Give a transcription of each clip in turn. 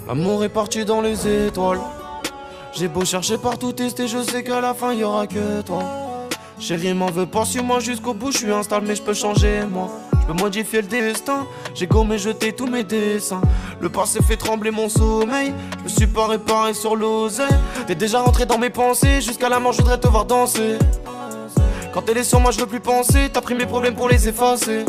L'amour est parti dans les étoiles. J'ai beau chercher partout, tester, je sais qu'à la fin y'aura que toi. Chérie m'en veut pas, suis-moi jusqu'au bout, je suis instable mais je peux changer moi. Je peux modifier le destin, j'ai gommé jeté tous mes dessins. Le passé fait trembler mon sommeil, je me suis pas réparé sur l'oseille. T'es déjà rentré dans mes pensées, jusqu'à la mort je voudrais te voir danser. Quand elle est sur moi je veux plus penser, t'as pris mes problèmes pour les effacer.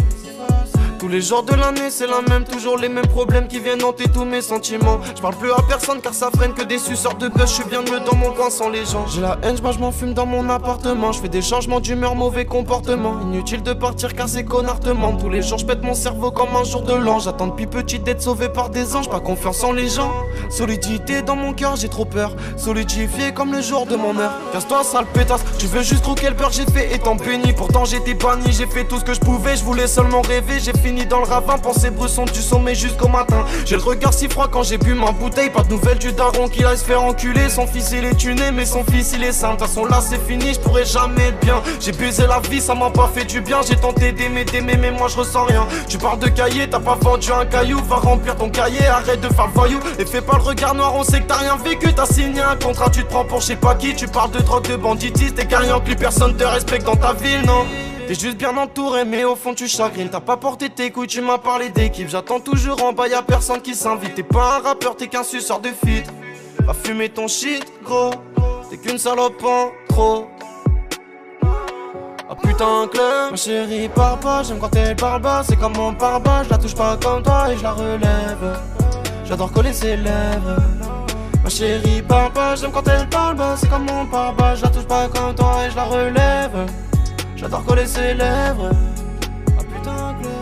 Tous les jours de l'année c'est la même, toujours les mêmes problèmes qui viennent hanter tous mes sentiments. Je parle plus à personne car ça freine que des suceurs de buzz. Je suis bien mieux dans mon coin sans les gens. J'ai la haine, je m'en fume dans mon appartement. Je fais des changements d'humeur, mauvais comportement. Inutile de partir car ces connards te mentent. Tous les jours je pète mon cerveau comme un jour de l'an. J'attends depuis petit d'être sauvé par des anges. Pas confiance en les gens. Solidité dans mon cœur, j'ai trop peur. Solidifié comme le jour de mon heure. Casse-toi sale pétasse, tu veux juste croquer le beurre. J'ai fait étant béni, pourtant j'étais banni. J'ai fait tout ce que je pouvais, je voulais seulement rêver. J'ai fini dans le ravin, pensée bresson du sommet jusqu'au matin. J'ai le regard si froid quand j'ai bu ma bouteille. Pas de nouvelles du daron qui aille se faire enculer. Son fils il est tuné mais son fils il est sain. De toute façon là c'est fini, je pourrais jamais être bien. J'ai baisé la vie, ça m'a pas fait du bien. J'ai tenté d'aimer mais moi je ressens rien. Tu parles de cahier, t'as pas vendu un caillou. Va remplir ton cahier, arrête de faire le voyou. Et fais pas le regard noir, on sait que t'as rien vécu. T'as signé un contrat, tu te prends pour je sais pas qui. Tu parles de drogue, de banditisme. T'es carrément plus personne te respecte dans ta ville, non. T'es juste bien entouré mais au fond tu chagrines. T'as pas porté tes couilles, tu m'as parlé d'équipe. J'attends toujours en bas, y'a personne qui s'invite. T'es pas un rappeur, t'es qu'un suceur de feat. Va fumer ton shit gros, t'es qu'une salope en trop. Ah putain club, ma chérie parle pas, j'aime quand elle parle bas. C'est comme mon pare-bas, je la touche pas comme toi et je la relève. J'adore coller ses lèvres. Ma chérie parle pas, j'aime quand elle parle bas. C'est comme mon pare-bas, je la touche pas comme toi et je la relève. J'adore coller ses lèvres. Ah putain club.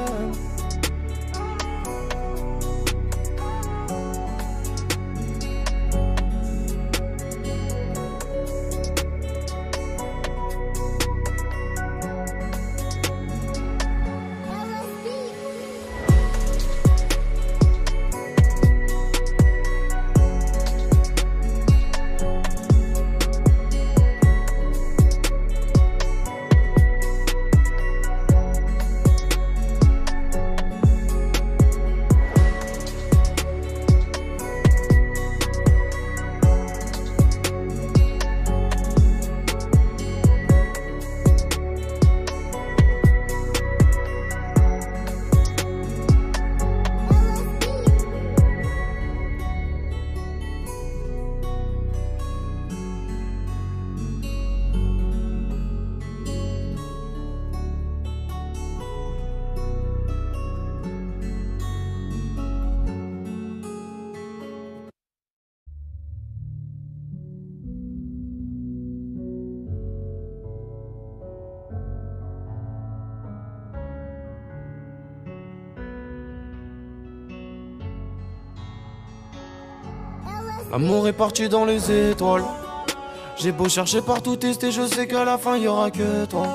L'amour est parti dans les étoiles. J'ai beau chercher partout, tester, je sais qu'à la fin y'aura que toi.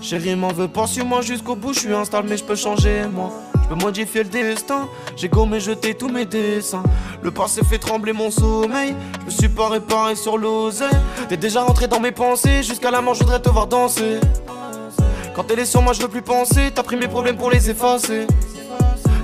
Chérie m'en veut pas, suis-moi jusqu'au bout, je suis instable mais je peux changer moi. Je peux modifier le destin, j'ai gommé jeté tous mes dessins. Le passé fait trembler mon sommeil, je me suis pas réparé sur l'oseille. T'es déjà rentré dans mes pensées, jusqu'à la mort je voudrais te voir danser. Quand elle est sur moi je veux plus penser, t'as pris mes problèmes pour les effacer.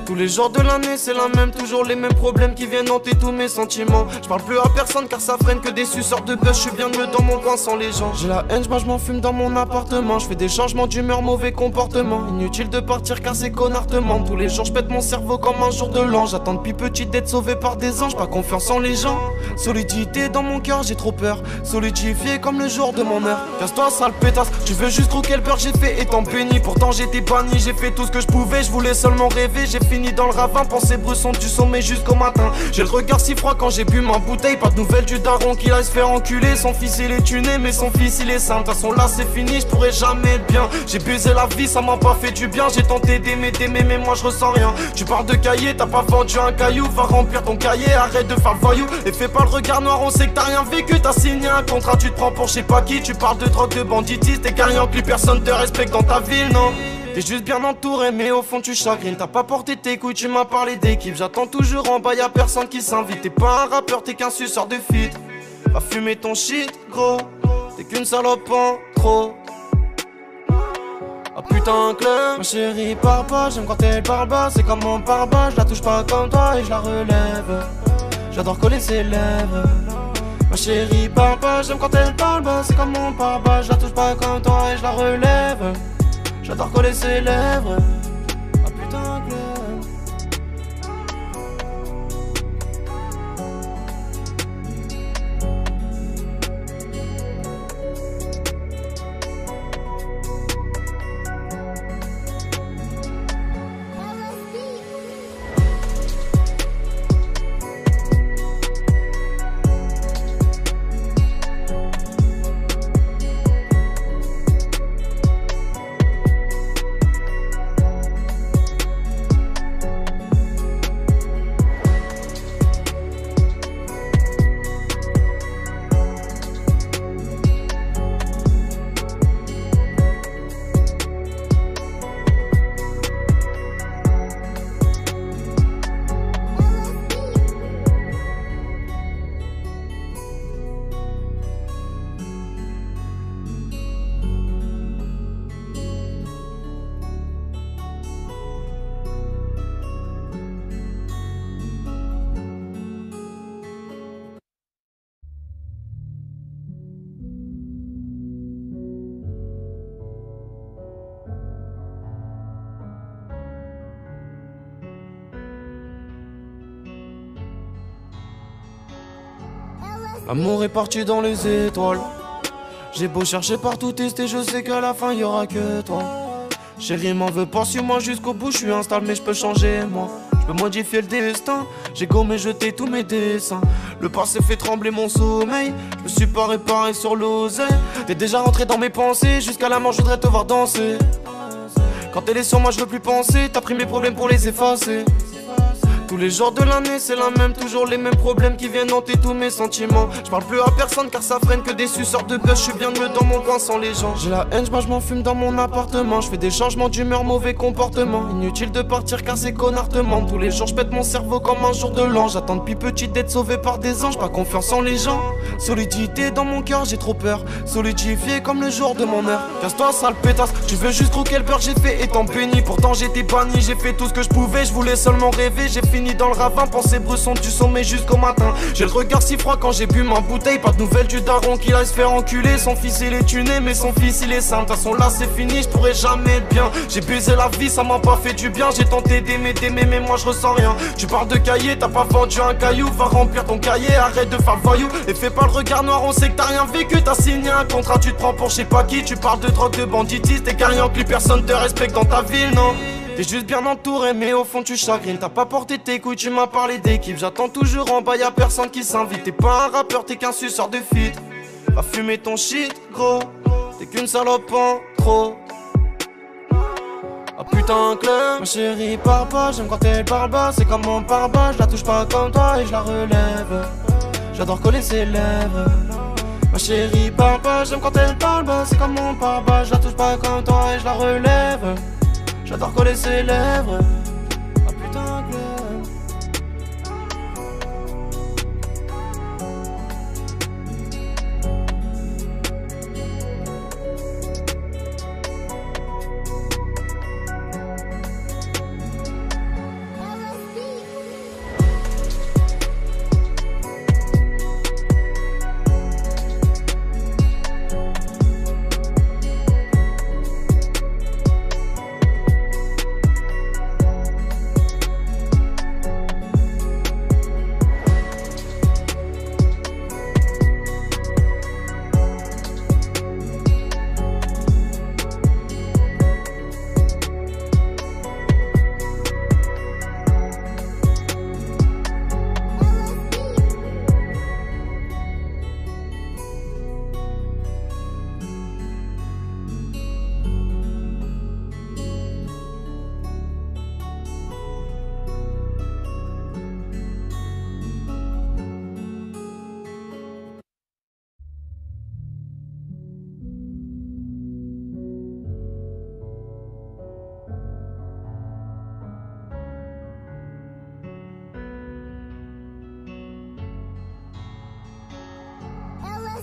Tous les jours de l'année c'est la même, toujours les mêmes problèmes qui viennent hanter tous mes sentiments. Je parle plus à personne car ça freine que des suceurs de buzz. Je suis bien mieux dans mon coin sans les gens. J'ai la haine, je m'en fume dans mon appartement. Je fais des changements d'humeur, mauvais comportement. Inutile de partir car ces connards te mentent. Tous les jours je pète mon cerveau comme un jour de l'an. J'attends depuis petit d'être sauvé par des anges. Pas confiance en les gens. Solidité dans mon cœur, j'ai trop peur. Solidifié comme le jour de mon heure. Casse-toi sale pétasse, tu veux juste croquer le beurre. J'ai fait étant béni, pourtant j'étais banni. J'ai fait tout ce que je pouvais, je voulais seulement rêver. J'ai fini dans le ravin, pensée bresson du sommet jusqu'au matin. J'ai le regard si froid quand j'ai bu ma bouteille. Pas de nouvelles du daron qui aille se faire enculer. Son fils il est tuné mais son fils il est sain. De toute façon là c'est fini, je pourrais jamais être bien. J'ai baisé la vie, ça m'a pas fait du bien. J'ai tenté d'aimer mais moi je ressens rien. Tu parles de cahier, t'as pas vendu un caillou. Va remplir ton cahier, arrête de faire le voyou. Et fais pas le regard noir, on sait que t'as rien vécu. T'as signé un contrat, tu te prends pour je sais pas qui. Tu parles de drogue, de banditisme. T'es carrément plus personne te respecte dans ta ville, non. T'es juste bien entouré mais au fond tu chagrines. T'as pas porté tes couilles, tu m'as parlé d'équipe. J'attends toujours en bas, y'a personne qui s'invite. T'es pas un rappeur, t'es qu'un suceur de feat. Va fumer ton shit gros, t'es qu'une salope en trop. Ah putain club, ma chérie parle pas, j'aime quand elle parle bas. C'est comme mon pare-bas, je la touche pas comme toi et je la relève. J'adore coller ses lèvres. Ma chérie parle pas, j'aime quand elle parle bas. C'est comme mon pare-bas, je la touche pas comme toi et je la relève. J'adore coller ses lèvres. Ah putain que l'amour est parti dans les étoiles. J'ai beau chercher partout, tester, je sais qu'à la fin y'aura que toi. Chérie m'en veux pas, suis-moi jusqu'au bout, je suis instable mais je peux changer moi. Je peux modifier le destin, j'ai gommé jeté tous mes dessins. Le passé fait trembler mon sommeil, je me suis pas réparé sur l'oseille. T'es déjà rentré dans mes pensées, jusqu'à la mort je voudrais te voir danser. Quand elle est sur moi je veux plus penser, t'as pris mes problèmes pour les effacer. Tous les jours de l'année c'est la même, toujours les mêmes problèmes qui viennent hanter tous mes sentiments. Je parle plus à personne car ça freine que des suceurs de buzz. Je suis bien mieux dans mon coin sans les gens. J'ai la haine, je m'en fume dans mon appartement. Je fais des changements d'humeur, mauvais comportement. Inutile de partir car ces connards te mentent. Tous les jours je pète mon cerveau comme un jour de l'an. J'attends depuis petit d'être sauvé par des anges. Pas confiance en les gens. Solidité dans mon cœur, j'ai trop peur. Solidifié comme le jour de mon heure. Casse-toi sale pétasse, tu veux juste croquer le beurre. J'ai fait étant béni, pourtant j'étais banni. J'ai fait tout ce que je pouvais, je voulais seulement rêver. J'ai fini dans le ravin, pensée bresson du sommet jusqu'au matin. J'ai le regard si froid quand j'ai bu ma bouteille. Pas de nouvelles du daron qui aille se faire enculer. Son fils il est tuné mais son fils il est sain. De toute façon là c'est fini, je pourrais jamais être bien. J'ai baisé la vie, ça m'a pas fait du bien. J'ai tenté d'aimer mais moi je ressens rien. Tu parles de cahier, t'as pas vendu un caillou. Va remplir ton cahier, arrête de faire le voyou. Et fais pas le regard noir, on sait que t'as rien vécu. T'as signé un contrat, tu te prends pour je sais pas qui. Tu parles de drogue, de banditisme. T'es carré plus personne te respecte dans ta ville, non. T'es juste bien entouré mais au fond tu chagrines. T'as pas porté tes couilles, tu m'as parlé d'équipe. J'attends toujours en bas, y'a personne qui s'invite. T'es pas un rappeur, t'es qu'un suceur de feat. Va fumer ton shit gros, t'es qu'une salope en trop. Ah putain club, ma chérie parle pas, j'aime quand elle parle bas. C'est comme mon pare-bas, je la touche pas comme toi et je la relève. J'adore coller ses lèvres. Ma chérie parle pas, j'aime quand elle parle bas. C'est comme mon pare-bas, je la touche pas comme toi et je la relève. J'adore coller ses lèvres. Ah putain que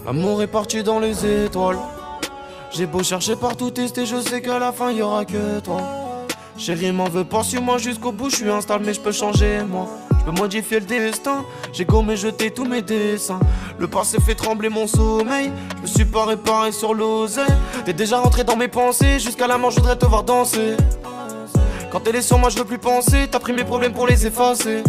l'amour est parti dans les étoiles. J'ai beau chercher partout, tester, je sais qu'à la fin y'aura que toi. Chérie m'en veux pas, suis-moi jusqu'au bout, je suis instable mais je peux changer moi. Je peux modifier le destin. J'ai gommé jeté tous mes dessins. Le passé fait trembler mon sommeil. Je me suis pas réparé sur l'oseille. T'es déjà rentré dans mes pensées. Jusqu'à la mort je voudrais te voir danser. Quand elle est sur moi je veux plus penser. T'as pris mes problèmes pour les effacer.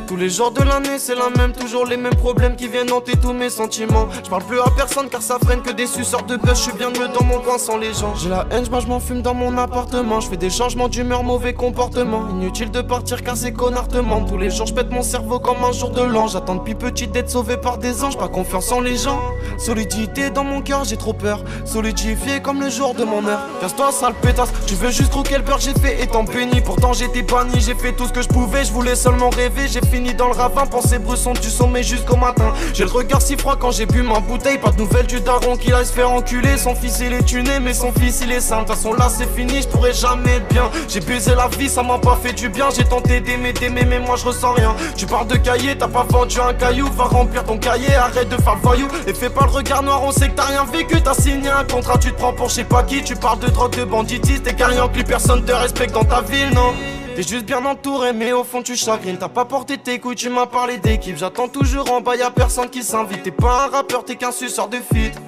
Tous les jours de l'année c'est la même, toujours les mêmes problèmes qui viennent hanter tous mes sentiments. Je parle plus à personne car ça freine que des suceurs de buzz. Je suis bien mieux dans mon coin sans les gens. J'ai la haine, je m'en fume dans mon appartement. Je fais des changements d'humeur, mauvais comportement. Inutile de partir car ces connards te mentent. Tous les jours je pète mon cerveau comme un jour de l'an. J'attends depuis petit d'être sauvé par des anges. Pas confiance en les gens. Solidité dans mon cœur, j'ai trop peur. Solidifié comme le jour de mon heure. Casse-toi sale pétasse, tu veux juste croquer le beurre. J'ai fait étant béni, pourtant j'étais banni. J'ai fait tout ce que je pouvais, je voulais seulement rêver. J'ai fini dans le ravin, pensée bresson du sommet jusqu'au matin. J'ai le regard si froid quand j'ai bu ma bouteille. Pas de nouvelles du daron qui aille se faire enculer. Son fils il est tuné mais son fils il est sain. De toute façon là c'est fini, je pourrais jamais être bien. J'ai baisé la vie, ça m'a pas fait du bien. J'ai tenté d'aimer mais moi je ressens rien. Tu parles de cahier, t'as pas vendu un caillou. Va remplir ton cahier, arrête de faire le voyou. Et fais pas le regard noir, on sait que t'as rien vécu. T'as signé un contrat, tu te prends pour je sais pas qui. Tu parles de drogue, de banditisme. T'es carrément que personne te respecte dans ta ville, non? T'es juste bien entouré mais au fond tu chagrines. T'as pas porté tes couilles, tu m'as parlé d'équipe. J'attends toujours en bas, y'a personne qui s'invite. T'es pas un rappeur, t'es qu'un suceur de feat.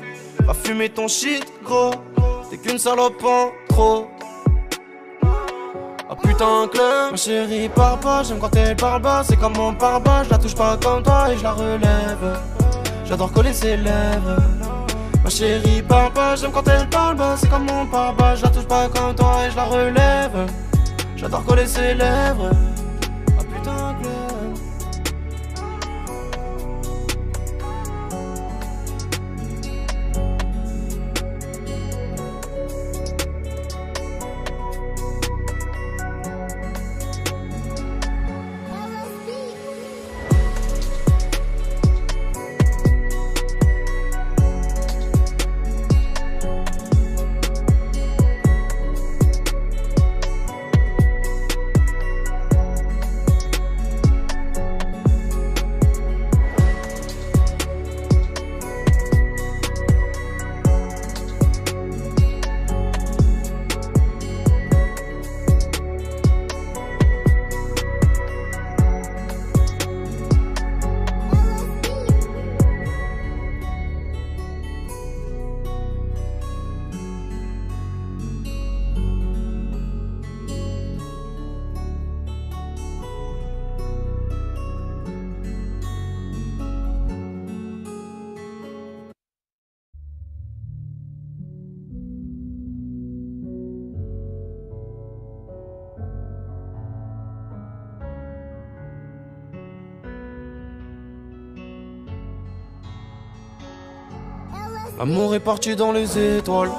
Va fumer ton shit gros. T'es qu'une salope en trop. Ah putain club. Ma chérie parle pas, j'aime quand elle parle bas. C'est comme mon pare-bas, je la touche pas comme toi et je la relève. J'adore coller ses lèvres. Ma chérie parle pas, j'aime quand elle parle bas. C'est comme mon pare-bas, je la touche pas comme toi et je la relève. J'adore coller ses lèvres. Ah putain club. L'amour est parti dans les étoiles.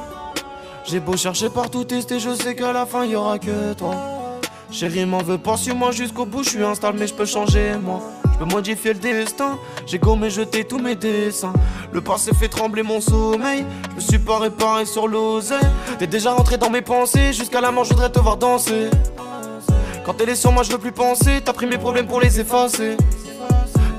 J'ai beau chercher partout, tester, je sais qu'à la fin y'aura que toi. Chérie m'en veux pas, suis-moi jusqu'au bout, je suis instable mais je peux changer moi. Je peux modifier le destin, j'ai gommé jeté tous mes dessins. Le passé fait trembler mon sommeil, je me suis pas réparé sur l'oseille. T'es déjà rentré dans mes pensées, jusqu'à la mort je voudrais te voir danser. Quand elle est sur moi je veux plus penser, t'as pris mes problèmes pour les effacer.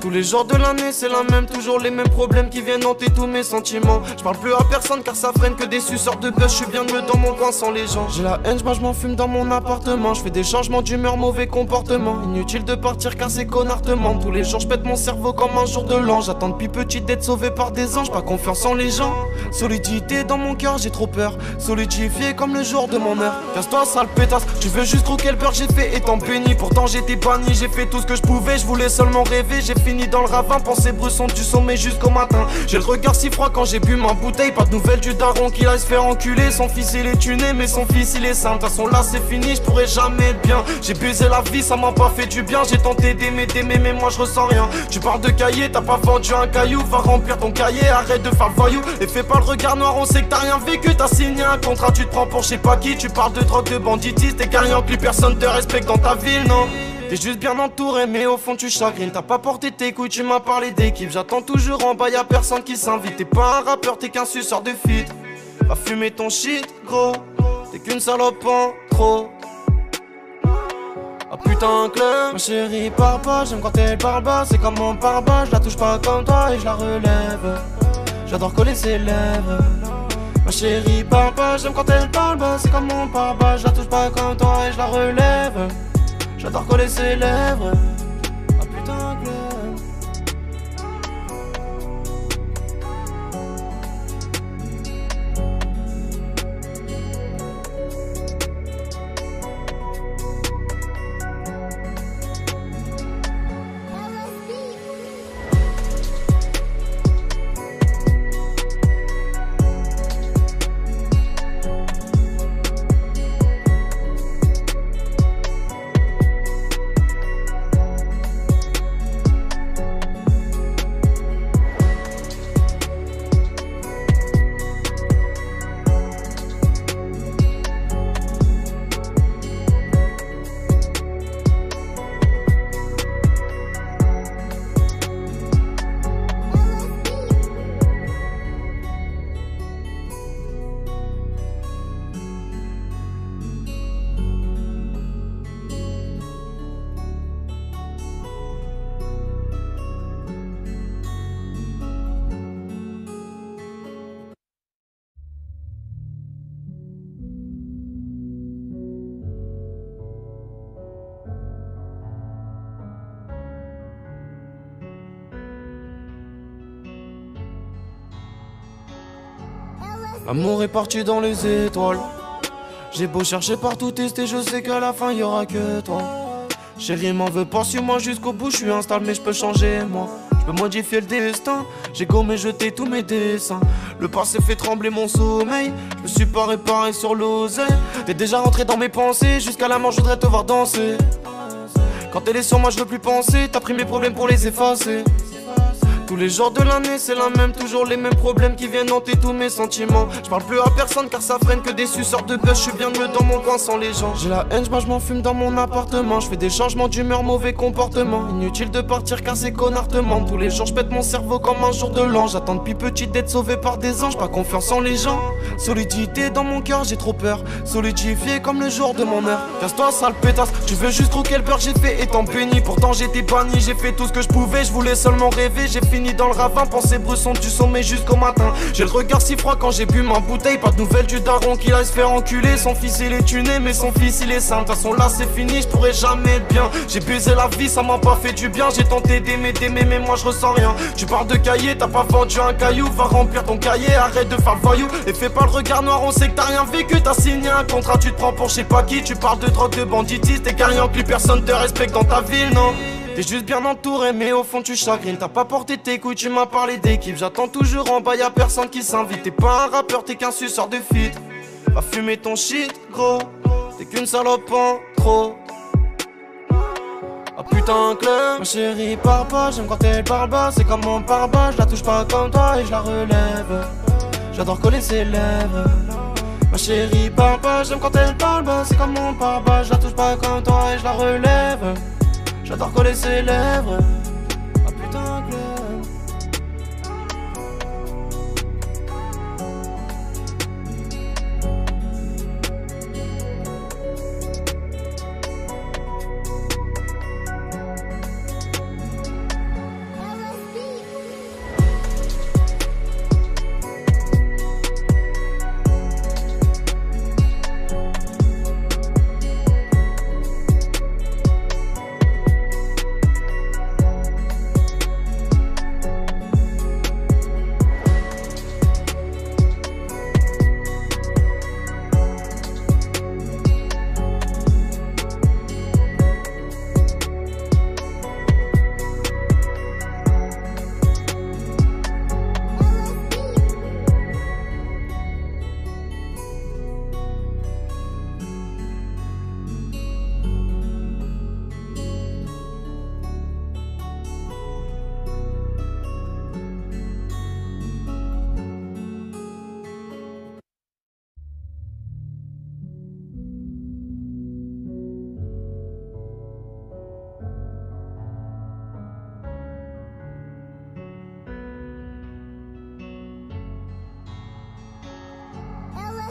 Tous les jours de l'année c'est la même, toujours les mêmes problèmes qui viennent hanter tous mes sentiments. Je parle plus à personne car ça freine que des suceurs de buzz. Je suis bien mieux dans mon coin sans les gens. J'ai la haine, je m'en fume dans mon appartement. Je fais des changements d'humeur, mauvais comportement. Inutile de partir car ces connards te mentent. Tous les jours je pète mon cerveau comme un jour de l'an. J'attends depuis petit d'être sauvé par des anges. Pas confiance en les gens. Solidité dans mon cœur, j'ai trop peur. Solidifié comme le jour de mon heure. Casse-toi sale pétasse, tu veux juste croquer le beurre. J'ai fait étant béni, pourtant j'étais banni. J'ai fait tout ce que je pouvais, je voulais seulement rêver. J'ai fini dans le ravin, pensée bresson du sommet jusqu'au matin. J'ai le regard si froid quand j'ai bu ma bouteille. Pas de nouvelles du daron qui aille se faire enculer. Son fils il est tuné mais son fils il est sain. De toute façon là c'est fini, je pourrais jamais être bien. J'ai baisé la vie, ça m'a pas fait du bien. J'ai tenté d'aimer mais moi je ressens rien. Tu parles de cahier, t'as pas vendu un caillou. Va remplir ton cahier, arrête de faire le voyou. Et fais pas le regard noir, on sait que t'as rien vécu. T'as signé un contrat, tu te prends pour je sais pas qui. Tu parles de drogue, de banditisme. T'es carrément que plus personne te respecte dans ta ville, non? T'es juste bien entouré mais au fond tu chagrines. T'as pas porté tes couilles, tu m'as parlé d'équipe. J'attends toujours en bas, y'a personne qui s'invite. T'es pas un rappeur, t'es qu'un suceur de feat. Va fumer ton shit gros. T'es qu'une salope en trop. Ah putain club. Ma chérie parle pas, j'aime quand elle parle bas. C'est comme mon pare-bas, je la touche pas comme toi et je la relève. J'adore coller ses lèvres. Ma chérie parle pas, j'aime quand elle parle bas. C'est comme mon pare-bas, je la touche pas comme toi et je la relève. J'adore coller ses lèvres. L'amour est parti dans les étoiles. J'ai beau chercher partout, tester, je sais qu'à la fin y'aura que toi. Chérie m'en veux pas, suis-moi jusqu'au bout, je suis instable mais je peux changer moi. Je peux modifier le destin, j'ai gommé jeté tous mes dessins. Le passé fait trembler mon sommeil, je me suis pas réparé sur l'oseille. T'es déjà rentré dans mes pensées, jusqu'à la mort je voudrais te voir danser. Quand elle est sur moi je veux plus penser, t'as pris mes problèmes pour les effacer. Tous les jours de l'année c'est la même, toujours les mêmes problèmes qui viennent hanter tous mes sentiments. Je parle plus à personne car ça freine que des suceurs de buzz. Je suis bien mieux dans mon coin sans les gens. J'ai la haine, je m'en fume dans mon appartement. Je fais des changements d'humeur, mauvais comportement. Inutile de partir car ces connards te mentent. Tous les jours je pète mon cerveau comme un jour de l'an. J'attends depuis petit d'être sauvé par des anges. Pas confiance en les gens. Solidité dans mon cœur, j'ai trop peur. Solidifié comme le jour de mon heure. Casse-toi sale pétasse, tu veux juste croquer le beurre, j'ai fait étant béni. Pourtant j'étais banni, j'ai fait tout ce que je pouvais. Je voulais seulement rêver, j'ai fini dans le ravin, pensée bresson du sommet jusqu'au matin. J'ai le regard si froid quand j'ai bu ma bouteille. Pas de nouvelles du daron qui aille se faire enculer. Son fils il est tuné mais son fils il est sain. De toute façon là c'est fini, je pourrais jamais être bien. J'ai baisé la vie, ça m'a pas fait du bien. J'ai tenté d'aimer mais moi je ressens rien. Tu parles de cahier, t'as pas vendu un caillou. Va remplir ton cahier, arrête de faire le voyou. Et fais pas le regard noir, on sait que t'as rien vécu. T'as signé un contrat, tu te prends pour je sais pas qui. Tu parles de drogue, de banditisme. T'es carrément plus personne te respecte dans ta ville, non. T'es juste bien entouré mais au fond tu chagrines. T'as pas porté tes couilles, tu m'as parlé d'équipe. J'attends toujours en bas, y'a personne qui s'invite. T'es pas un rappeur, t'es qu'un suceur de feat. Va fumer ton shit gros, t'es qu'une salope en trop. Ah putain club, ma chérie parle pas, j'aime quand elle parle bas. C'est comme mon pare-bas, je la touche pas comme toi et je la relève. J'adore coller ses lèvres. Ma chérie parle pas, j'aime quand elle parle bas. C'est comme mon pare-bas, je la touche pas comme toi et je la relève. J'adore coller ses lèvres. Ah putain club.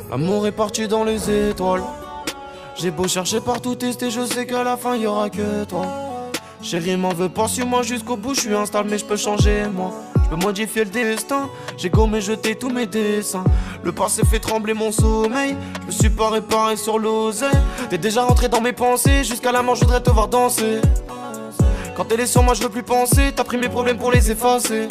L'amour est parti dans les étoiles. J'ai beau chercher partout, tester, je sais qu'à la fin y'aura que toi. Chérie m'en veux pas, suis-moi jusqu'au bout, je suis instable mais je peux changer moi. Je peux modifier le destin, j'ai gommé jeté tous mes dessins. Le passé fait trembler mon sommeil, je me suis pas réparé sur l'oseille. T'es déjà rentré dans mes pensées, jusqu'à la mort je voudrais te voir danser. Quand elle est sur moi je veux plus penser, t'as pris mes problèmes pour les effacer.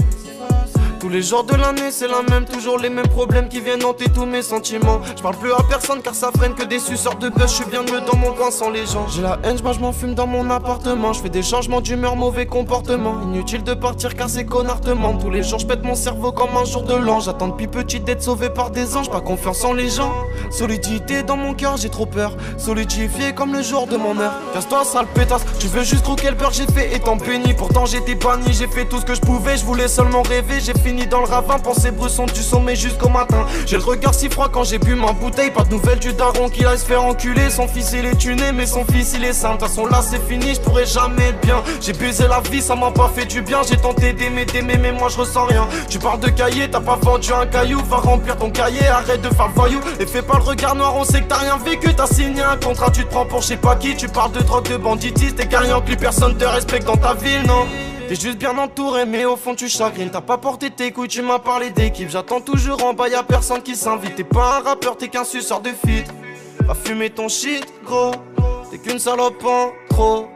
Tous les jours de l'année c'est la même, toujours les mêmes problèmes qui viennent hanter tous mes sentiments. Je parle plus à personne car ça freine que des suceurs de buzz. Je suis bien mieux dans mon coin sans les gens. J'ai la haine, je m'en fume dans mon appartement. Je fais des changements d'humeur, mauvais comportement. Inutile de partir car ces connards te mentent. Tous les jours je pète mon cerveau comme un jour de l'an. J'attends depuis petit d'être sauvé par des anges. Pas confiance en les gens. Solidité dans mon cœur, j'ai trop peur. Solidifié comme le jour de mon heure. Casse-toi sale pétasse, tu veux juste croquer le beurre, j'ai fait étant béni. Pourtant j'étais banni, j'ai fait tout ce que je pouvais. Je voulais seulement rêver, j'ai fini dans le ravin, pensée bresson du sommet jusqu'au matin. J'ai le regard si froid quand j'ai bu ma bouteille. Pas de nouvelles du daron qui aille se faire enculer. Son fils il est tuné mais son fils il est sain. De toute façon là c'est fini, je pourrais jamais être bien. J'ai baisé la vie, ça m'a pas fait du bien. J'ai tenté d'aimer mais moi je ressens rien. Tu parles de cahier, t'as pas vendu un caillou. Va remplir ton cahier, arrête de faire le voyou. Et fais pas le regard noir, on sait que t'as rien vécu. T'as signé un contrat, tu te prends pour je sais pas qui. Tu parles de drogue, de banditisme. T'es carrément plus personne te respecte dans ta ville, non. T'es juste bien entouré mais au fond tu chagrines. T'as pas porté tes couilles, tu m'as parlé d'équipe. J'attends toujours en bas, y'a personne qui s'invite. T'es pas un rappeur, t'es qu'un suceur de feat. Va fumer ton shit gros, t'es qu'une salope en trop.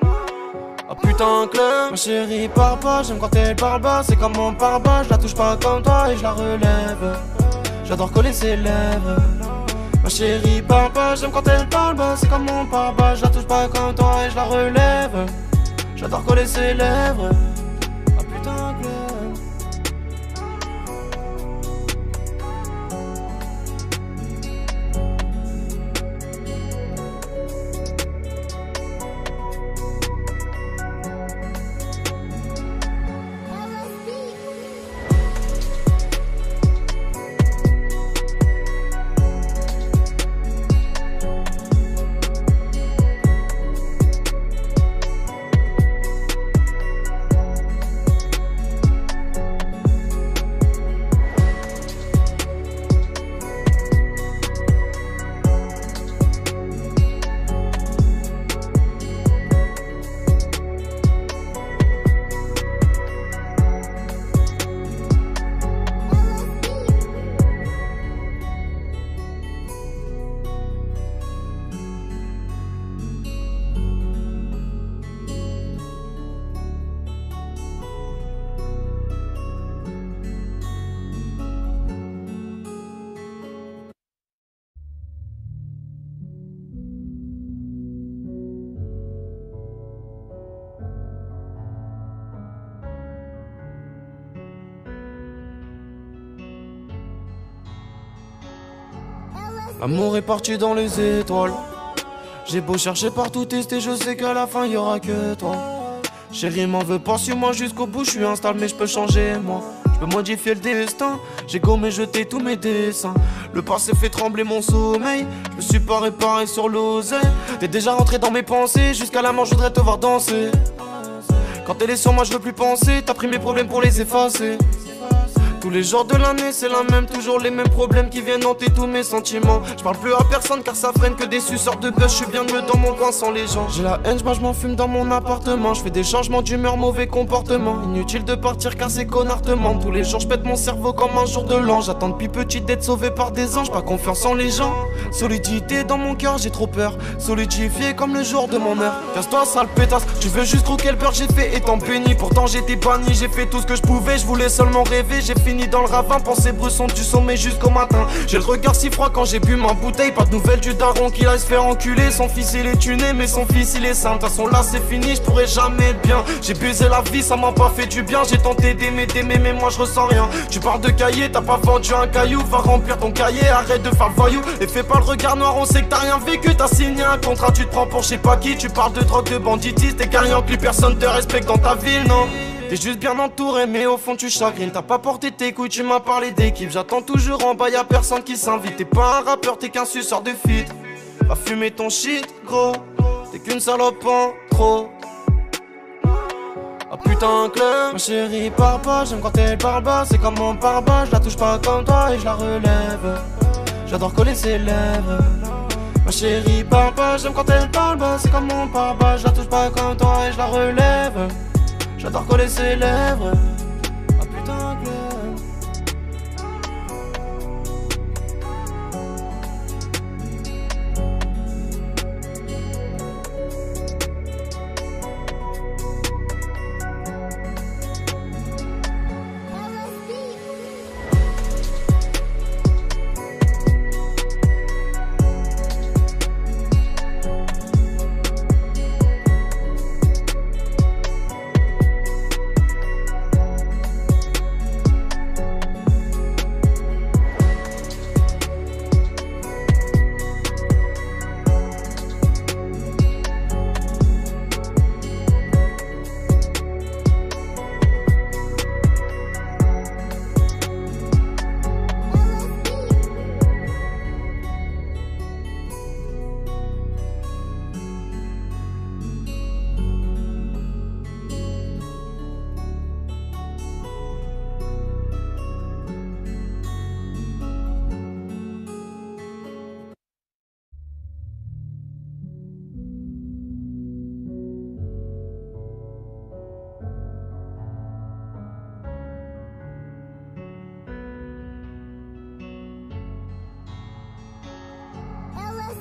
Ah putain club, ma chérie parle pas, j'aime quand elle parle bas. C'est comme mon pare-bas, je la touche pas comme toi et je la relève. J'adore coller ses lèvres. Ma chérie parle pas, j'aime quand elle parle bas. C'est comme mon pare-bas, je la touche pas comme toi et je la relève. J'adore coller ses lèvres. Ah putain que l'amour est parti dans les étoiles. J'ai beau chercher partout, tester, je sais qu'à la fin y'aura que toi. Chérie m'en veux pas, suis-moi jusqu'au bout, je suis instable mais je peux changer moi. Je peux modifier le destin, j'ai gommé jeté tous mes dessins. Le passé fait trembler mon sommeil, je me suis pas réparé sur l'oseille. T'es déjà rentré dans mes pensées, jusqu'à la mort je voudrais te voir danser. Quand elle est sur moi je veux plus penser, t'as pris mes problèmes pour les effacer. Tous les jours de l'année c'est la même, toujours les mêmes problèmes qui viennent hanter tous mes sentiments. Je parle plus à personne car ça freine que des suceurs de buzz. Je suis bien mieux dans mon coin sans les gens. J'ai la haine, je m'en fume dans mon appartement. Je fais des changements d'humeur, mauvais comportement. Inutile de partir car ces connards te mentent. Tous les jours je pète mon cerveau comme un jour de l'an. J'attends depuis petite d'être sauvé par des anges. Pas confiance en les gens. Solidité dans mon cœur, j'ai trop peur. Solidifié comme le jour de mon heure. Casse-toi sale pétasse, tu veux juste croquer le beurre. J'ai fait étant béni, pourtant j'étais banni. J'ai fait tout ce que je pouvais, je voulais seulement rêver. J'ai fini dans le ravin, pensée brusson du sommet jusqu'au matin. J'ai le regard si froid quand j'ai bu ma bouteille. Pas de nouvelles du daron qui aille se faire enculer. Son fils il est tuné mais son fils il est sain. De toute façon là c'est fini, je pourrais jamais être bien. J'ai baisé la vie, ça m'a pas fait du bien. J'ai tenté d'aimer mais moi je ressens rien. Tu parles de cahier, t'as pas vendu un caillou. Va remplir ton cahier, arrête de faire le voyou. Et fais pas le regard noir, on sait que t'as rien vécu. T'as signé un contrat, tu te prends pour je sais pas qui. Tu parles de drogue, de banditisme. T'es carrière, plus personne te respecte dans ta ville, non. T'es juste bien entouré mais au fond tu chagrines. T'as pas porté tes couilles, tu m'as parlé d'équipe. J'attends toujours en bas, y'a personne qui s'invite. T'es pas un rappeur, t'es qu'un suceur de feat. Va fumer ton shit gros, t'es qu'une salope en trop. Ah putain Claire, ma chérie parle pas, j'aime quand elle parle bas. C'est comme mon pare-bas, je la touche pas comme toi et je la relève. J'adore coller ses lèvres. Ma chérie parle pas, j'aime quand elle parle bas. C'est comme mon pare-bas, je la touche pas comme toi et je la relève. J'adore coller ses lèvres. Ah putain Claire.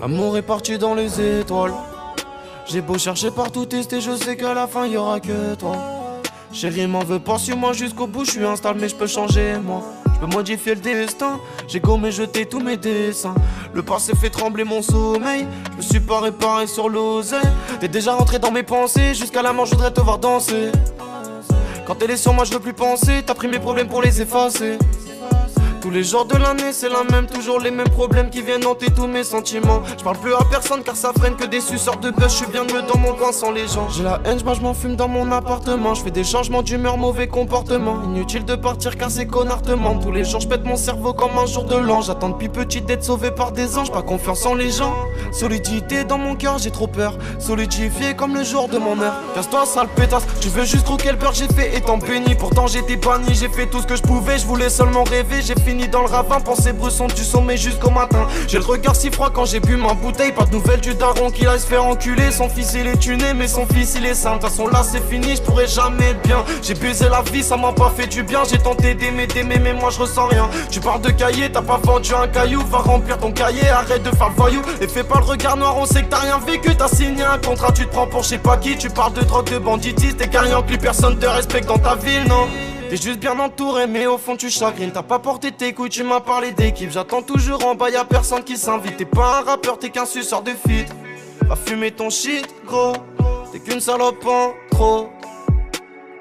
L'amour est parti dans les étoiles. J'ai beau chercher partout, tester, je sais qu'à la fin y'aura que toi. Chérie m'en veux pas, suis-moi jusqu'au bout, je suis instable mais je peux changer moi. Je peux modifier le destin, j'ai gommé jeté tous mes dessins. Le passé fait trembler mon sommeil, je me suis pas réparé sur l'oseille. T'es déjà rentré dans mes pensées, jusqu'à la mort je voudrais te voir danser. Quand elle est sur moi je veux plus penser, t'as pris mes problèmes pour les effacer. Tous les jours de l'année c'est la même, toujours les mêmes problèmes qui viennent hanter tous mes sentiments. Je parle plus à personne car ça freine que des suceurs de buzz. Je suis bien mieux dans mon coin sans les gens. J'ai la haine, je m'en fume dans mon appartement. Je fais des changements d'humeur, mauvais comportement. Inutile de partir car ces connards te mentent. Tous les jours je pète mon cerveau comme un jour de l'an. J'attends depuis petit d'être sauvé par des anges. Pas confiance en les gens. Solidité dans mon cœur, j'ai trop peur. Solidifié comme le jour de mon heure. Casse-toi sale pétasse, tu veux juste croquer le beurre. J'ai fait étant béni, pourtant j'étais banni. J'ai fait tout ce que je pouvais, je voulais seulement rêver. J'ai fini dans le ravin, pensée bresson du sommet jusqu'au matin. J'ai le regard si froid quand j'ai bu ma bouteille. Pas de nouvelles du daron qui aille se faire enculer. Son fils il est tuné mais son fils il est sain. De toute façon là c'est fini, je pourrais jamais être bien. J'ai baisé la vie, ça m'a pas fait du bien. J'ai tenté d'aimer mais moi je ressens rien. Tu parles de cahier, t'as pas vendu un caillou. Va remplir ton cahier, arrête de faire le voyou. Et fais pas le regard noir, on sait que t'as rien vécu. T'as signé un contrat, tu te prends pour je sais pas qui. Tu parles de drogue, de banditisme. T'es carrière, plus personne te respecte dans ta ville, non. T'es juste bien entouré mais au fond tu chagrines. T'as pas porté tes couilles, tu m'as parlé d'équipe. J'attends toujours en bas, y'a personne qui s'invite. T'es pas un rappeur, t'es qu'un suceur de feat. Va fumer ton shit gros, t'es qu'une salope en trop.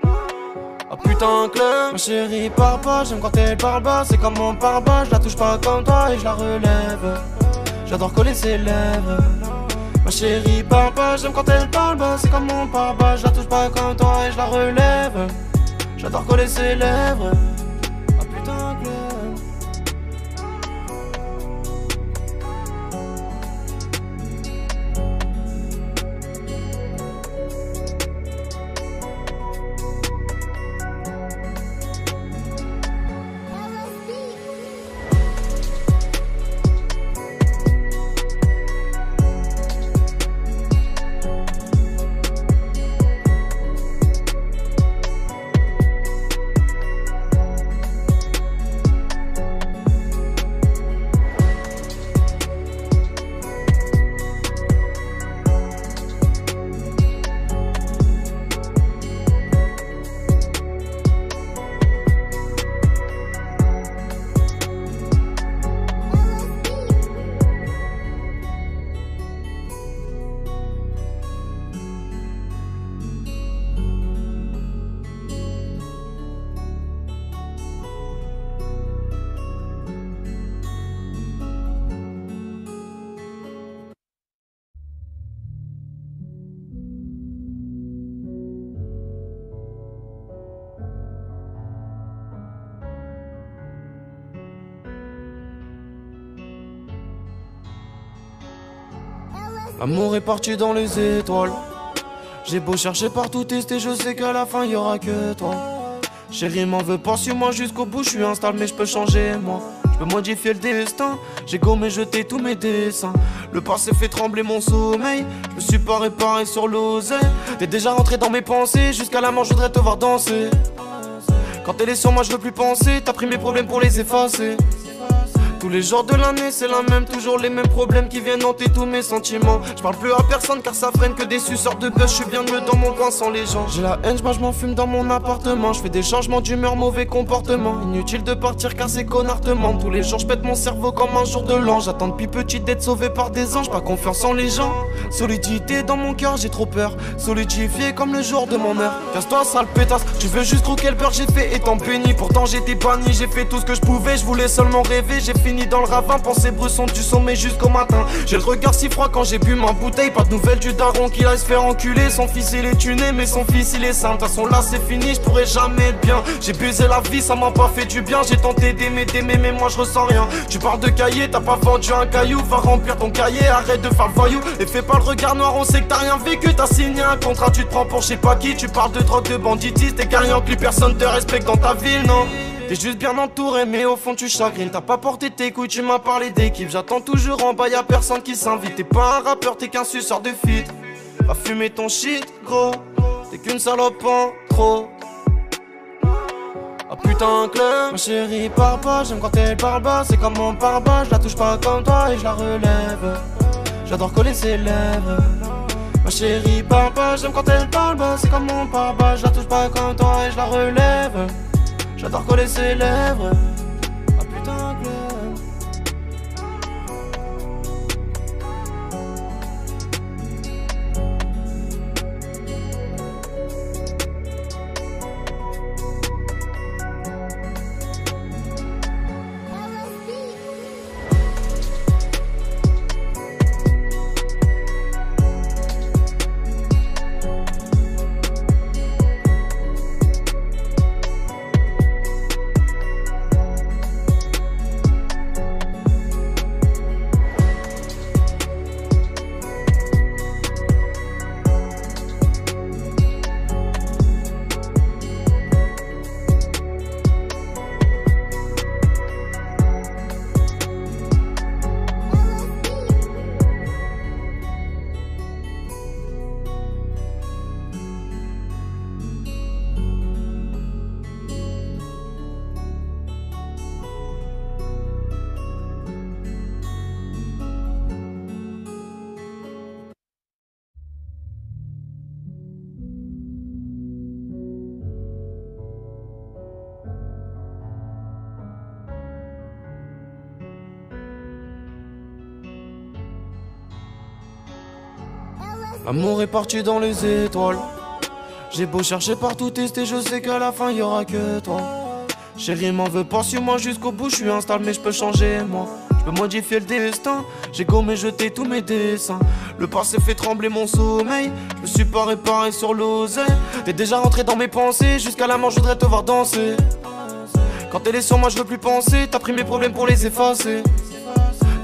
Ah putain club, ma chérie parle pas, j'aime quand elle parle bas. C'est comme mon pare-bas, je la touche pas comme toi et je la relève. J'adore coller ses lèvres. Ma chérie parle pas, j'aime quand elle parle bas. C'est comme mon pare-bas, je la touche pas comme toi et je la relève. J'adore coller ses lèvres. Ah putain club. L'amour est parti dans les étoiles. J'ai beau chercher partout, tester, je sais qu'à la fin y'aura que toi. Chérie m'en veux pas, suis-moi jusqu'au bout, je suis instable mais je peux changer moi. Je peux modifier le destin, j'ai gommé jeté tous mes dessins. Le passé fait trembler mon sommeil, je me suis pas réparé sur l'oseille. T'es déjà rentré dans mes pensées, jusqu'à la mort je voudrais te voir danser. Quand elle est sur moi je veux plus penser, t'as pris mes problèmes pour les effacer. Tous les jours de l'année c'est la même, toujours les mêmes problèmes qui viennent hanter tous mes sentiments. Je parle plus à personne car ça freine que des suceurs de buzz. Je suis bien mieux dans mon coin sans les gens. J'ai la haine, je m'en fume dans mon appartement. Je fais des changements d'humeur, mauvais comportement. Inutile de partir car ces connards te mentent. Tous les jours je pète mon cerveau comme un jour de l'an. J'attends depuis petit d'être sauvé par des anges. Pas confiance en les gens. Solidité dans mon cœur, j'ai trop peur. Solidifié comme le jour de mon heure. Casse-toi sale pétasse, tu veux juste croquer le beurre. J'ai fait étant béni, pourtant j'étais banni. J'ai fait tout ce que je pouvais, je voulais seulement rêver. J'ai fini dans le ravin, pensée bresson du sommet jusqu'au matin. J'ai le regard si froid quand j'ai bu ma bouteille. Pas de nouvelles du daron qui aille se faire enculer. Son fils il est tuné mais son fils il est sain. De toute façon là c'est fini, je pourrais jamais être bien. J'ai baisé la vie, ça m'a pas fait du bien. J'ai tenté d'aimer mais moi je ressens rien. Tu parles de cahier, t'as pas vendu un caillou. Va remplir ton cahier, arrête de faire le voyou. Et fais pas le regard noir, on sait que t'as rien vécu. T'as signé un contrat, tu te prends pour je sais pas qui. Tu parles de drogue, de banditisme. T'es carrière, plus personne te respecte dans ta ville, non. T'es juste bien entouré mais au fond tu chagrines. T'as pas porté tes couilles, tu m'as parlé d'équipe. J'attends toujours en bas, y'a personne qui s'invite. T'es pas un rappeur, t'es qu'un suceur de feat. Va fumer ton shit gros, t'es qu'une salope en trop. Ah putain club, ma chérie parle pas, j'aime quand elle parle bas. C'est comme mon pare-bas, je la touche pas comme toi et je la relève. J'adore coller ses lèvres. Ma chérie parle pas, j'aime quand elle parle bas. C'est comme mon pare-bas, je la touche pas comme toi et je la relève. J'adore coller ses lèvres. L'amour est parti dans les étoiles. J'ai beau chercher partout, tester, je sais qu'à la fin y'aura que toi. Chérie m'en veux pas, suis-moi jusqu'au bout, je suis instable mais je peux changer moi. Je peux modifier le destin, j'ai gommé jeté tous mes dessins. Le passé fait trembler mon sommeil, je me suis pas réparé sur l'oseille. T'es déjà rentré dans mes pensées, jusqu'à la mort je voudrais te voir danser. Quand elle est sur moi je veux plus penser, t'as pris mes problèmes pour les effacer.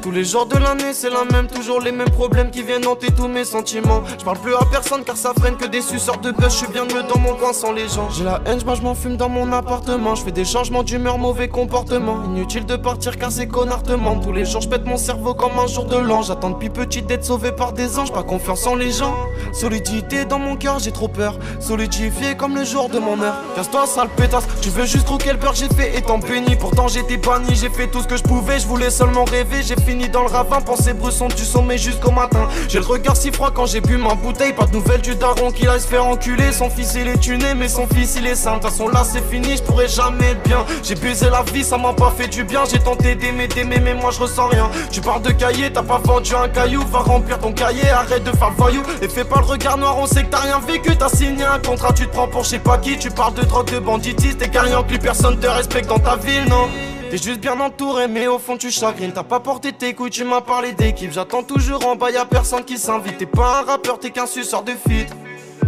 Tous les jours de l'année c'est la même, toujours les mêmes problèmes qui viennent hanter tous mes sentiments. Je parle plus à personne car ça freine que des suceurs de buzz. Je suis bien mieux dans mon coin sans les gens. J'ai la haine, je m'en fume dans mon appartement. Je fais des changements d'humeur, mauvais comportement. Inutile de partir car ces connards te mentent. Tous les jours je pète mon cerveau comme un jour de l'an. J'attends depuis petite d'être sauvé par des anges. Pas confiance en les gens. Solidité dans mon cœur, j'ai trop peur. Solidifié comme le jour de mon heure. Casse-toi sale pétasse, tu veux juste croquer le beurre. J'ai fait étant béni, pourtant j'étais banni. J'ai fait tout ce que je pouvais, je voulais seulement rêver. J'ai fini dans le ravin, pensée bresson du sommet jusqu'au matin. J'ai le regard si froid quand j'ai bu ma bouteille. Pas de nouvelles du daron qui aille se faire enculer. Son fils il est tuné mais son fils il est sain. De toute façon là c'est fini, je pourrais jamais être bien. J'ai baisé la vie, ça m'a pas fait du bien. J'ai tenté d'aimer mais moi je ressens rien. Tu parles de cahier, t'as pas vendu un caillou. Va remplir ton cahier, arrête de faire le voyou. Et fais pas le regard noir, on sait que t'as rien vécu. T'as signé un contrat, tu te prends pour je sais pas qui. Tu parles de drogue, de banditisme. T'es gagnant, plus personne te respecte dans ta ville, non. T'es juste bien entouré mais au fond tu chagrines. T'as pas porté tes couilles, tu m'as parlé d'équipe. J'attends toujours en bas, y'a personne qui s'invite. T'es pas un rappeur, t'es qu'un suceur de feat.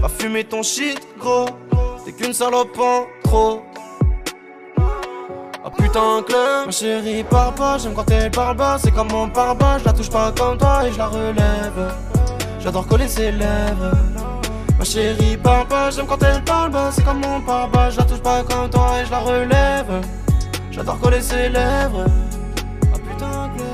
Va fumer ton shit gros, t'es qu'une salope en trop. Ah putain club, ma chérie parle pas, j'aime quand elle parle bas. C'est comme mon pare-bas, je la touche pas comme toi et je la relève. J'adore coller ses lèvres. Ma chérie parle pas, j'aime quand elle parle bas. C'est comme mon pare-bas, je la touche pas comme toi et je la relève. J'adore coller ses lèvres. Ah putain club.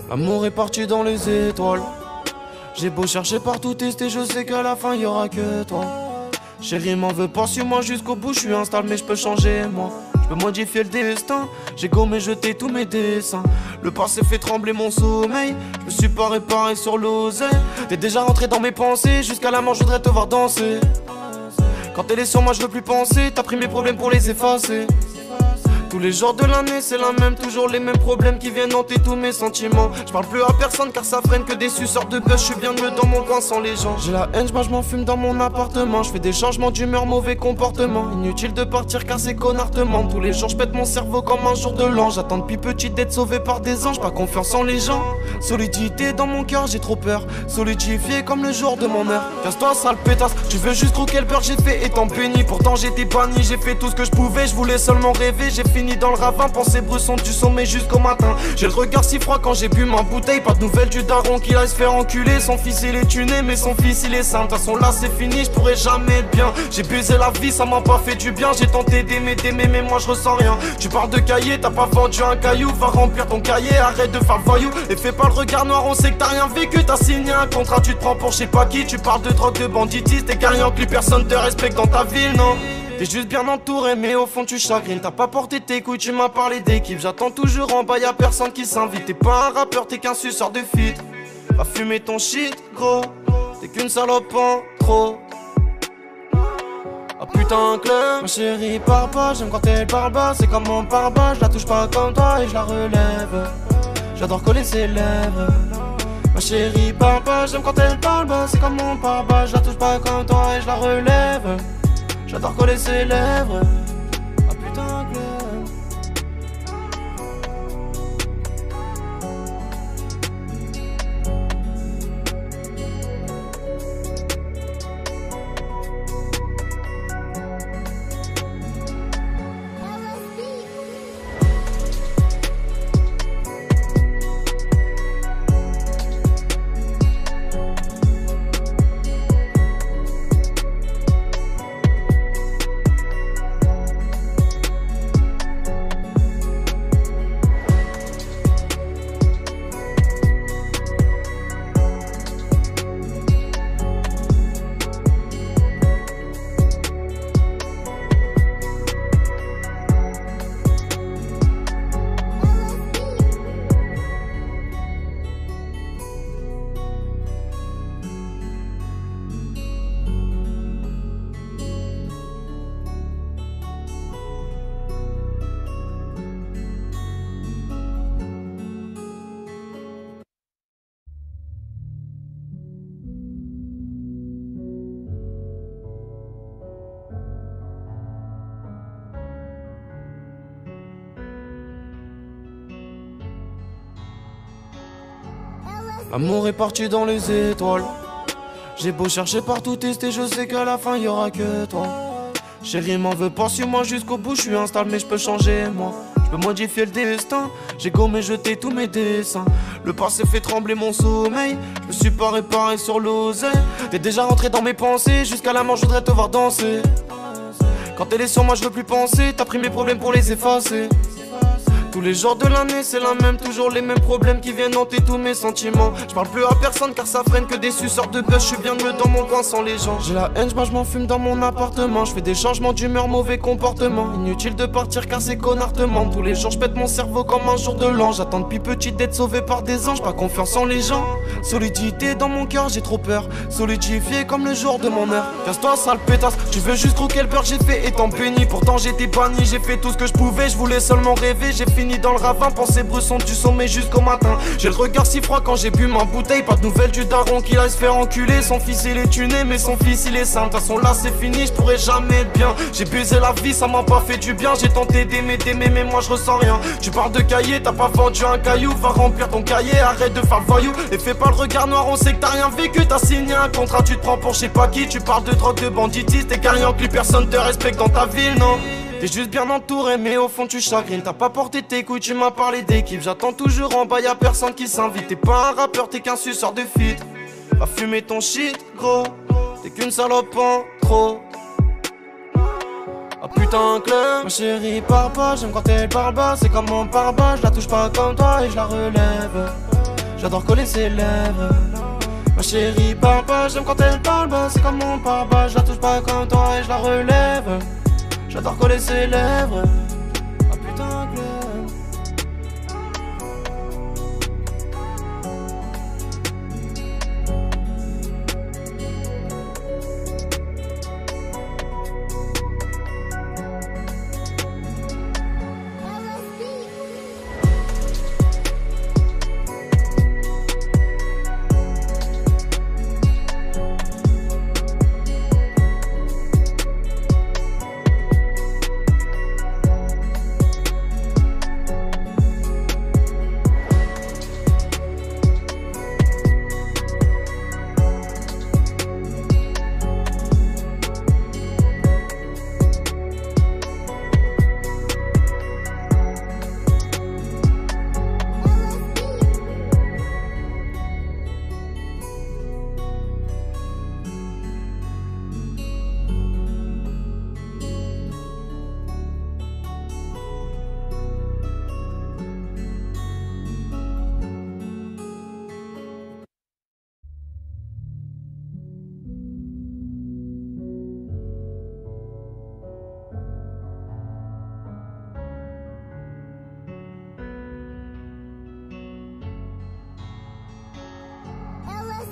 L'amour est parti dans les étoiles. J'ai beau chercher partout, tester, je sais qu'à la fin y'aura que toi. Chérie m'en veux pas, suis-moi jusqu'au bout, je suis instable mais je peux changer moi. Je peux modifier le destin, j'ai gommé jeté tous mes dessins. Le passé fait trembler mon sommeil, je me suis pas réparé sur l'oseille. T'es déjà rentré dans mes pensées, jusqu'à la mort je voudrais te voir danser. Quand elle est sur moi je veux plus penser, t'as pris mes problèmes pour les effacer. Tous les jours de l'année c'est la même, toujours les mêmes problèmes qui viennent hanter tous mes sentiments. Je parle plus à personne car ça freine que des suceurs de buzz. Je suis bien mieux dans mon coin sans les gens. J'ai la haine, je m'en fume dans mon appartement. Je fais des changements d'humeur, mauvais comportement. Inutile de partir car ces connards te mentent. Tous les jours je pète mon cerveau comme un jour de l'an. J'attends depuis petite d'être sauvé par des anges. Pas confiance en les gens. Solidité dans mon cœur, j'ai trop peur. Solidifié comme le jour de mon heure. Casse-toi sale pétasse, tu veux juste croquer le beurre. J'ai fait étant béni, pourtant j'étais banni. J'ai fait tout ce que je pouvais, je voulais seulement rêver. J'ai fini dans le ravin, pensée bresson du sommet jusqu'au matin. J'ai le regard si froid quand j'ai bu ma bouteille. Pas de nouvelles du daron qui aille se faire enculer. Son fils il est tuné mais son fils il est sain. De toute façon là c'est fini, je pourrais jamais être bien. J'ai baisé la vie, ça m'a pas fait du bien. J'ai tenté d'aimer mais moi je ressens rien. Tu parles de cahier, t'as pas vendu un caillou. Va remplir ton cahier, arrête de faire le voyou. Et fais pas le regard noir, on sait que t'as rien vécu. T'as signé un contrat, tu te prends pour je sais pas qui. Tu parles de drogue, de banditisme. T'es gagnant, plus personne te respecte dans ta ville, non. T'es juste bien entouré mais au fond tu chagrines. T'as pas porté tes couilles, tu m'as parlé d'équipe. J'attends toujours en bas, y'a personne qui s'invite. T'es pas un rappeur, t'es qu'un suceur de feat. Va fumer ton shit gros, t'es qu'une salope en trop. Ah putain club, ma chérie parle pas, j'aime quand elle parle bas. C'est comme mon pare-bas, je la touche pas comme toi et je la relève. J'adore coller ses lèvres. Ma chérie parle pas, j'aime quand elle parle bas. C'est comme mon pare-bas, je la touche pas comme toi et je la relève. J'adore coller ses lèvres. Ah putain que l'amour est parti dans les étoiles. J'ai beau chercher partout, tester, je sais qu'à la fin y'aura que toi. Chérie m'en veux pas, suis-moi jusqu'au bout, je suis instable mais je peux changer moi. Je peux modifier le destin, j'ai gommé jeté tous mes dessins. Le passé fait trembler mon sommeil, je me suis pas réparé sur l'oseille. T'es déjà rentré dans mes pensées, jusqu'à la mort je voudrais te voir danser. Quand elle est sur moi je veux plus penser, t'as pris mes problèmes pour les effacer. Tous les jours de l'année c'est la même, toujours les mêmes problèmes qui viennent hanter tous mes sentiments. Je parle plus à personne car ça freine que des suceurs de buzz. Je suis bien mieux dans mon coin sans les gens. J'ai la haine, je m'en fume dans mon appartement. Je fais des changements d'humeur, mauvais comportement. Inutile de partir car ces connards te mentent. Tous les jours je pète mon cerveau comme un jour de l'an. J'attends depuis petit d'être sauvé par des anges. Pas confiance en les gens. Solidité dans mon cœur, j'ai trop peur. Solidifié comme le jour de mon heure. Casse-toi sale pétasse, tu veux juste croquer le beurre. J'ai fait étant béni, pourtant j'étais banni. J'ai fait tout ce que je pouvais, je voulais seulement rêver. J'ai fini dans le ravin, pensée brusson du sommet jusqu'au matin. J'ai le regard si froid quand j'ai bu ma bouteille. Pas de nouvelles du daron qui aille se faire enculer. Son fils il est tuné mais son fils il est sain. De toute façon là c'est fini, je pourrais jamais être bien. J'ai baisé la vie, ça m'a pas fait du bien. J'ai tenté d'aimer mais moi je ressens rien. Tu parles de cahier, t'as pas vendu un caillou. Va remplir ton cahier, arrête de faire le voyou. Et fais pas le regard noir, on sait que t'as rien vécu. T'as signé un contrat, tu te prends pour je sais pas qui. Tu parles de drogue, de banditisme. T'es carrière, plus personne te respecte dans ta ville, non. T'es juste bien entouré mais au fond tu chagrines. T'as pas porté tes couilles, tu m'as parlé d'équipe. J'attends toujours en bas, y'a personne qui s'invite. T'es pas un rappeur, t'es qu'un suceur de feat. Va fumer ton shit gros, t'es qu'une salope en trop. Ah putain club, ma chérie parle pas, j'aime quand elle parle bas. C'est comme mon pare-bas, je la touche pas comme toi et je la relève. J'adore coller ses lèvres. Ma chérie parle pas, j'aime quand elle parle bas. C'est comme mon pare-bas, je la touche pas comme toi et je la relève. J'adore coller ses lèvres. Ah putain que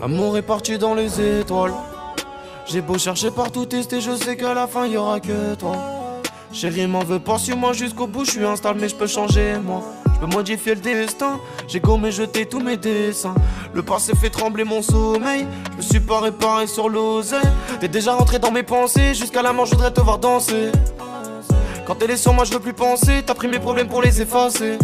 l'amour est parti dans les étoiles. J'ai beau chercher partout, tester, je sais qu'à la fin y'aura que toi. Chérie m'en veux pas, suis-moi jusqu'au bout, je suis instable mais je peux changer moi. Je peux modifier le destin, j'ai gommé jeté tous mes dessins. Le passé fait trembler mon sommeil, je me suis pas réparé sur l'oseille. T'es déjà rentré dans mes pensées, jusqu'à la mort je voudrais te voir danser. Quand elle est sur moi je veux plus penser, t'as pris mes problèmes pour les effacer.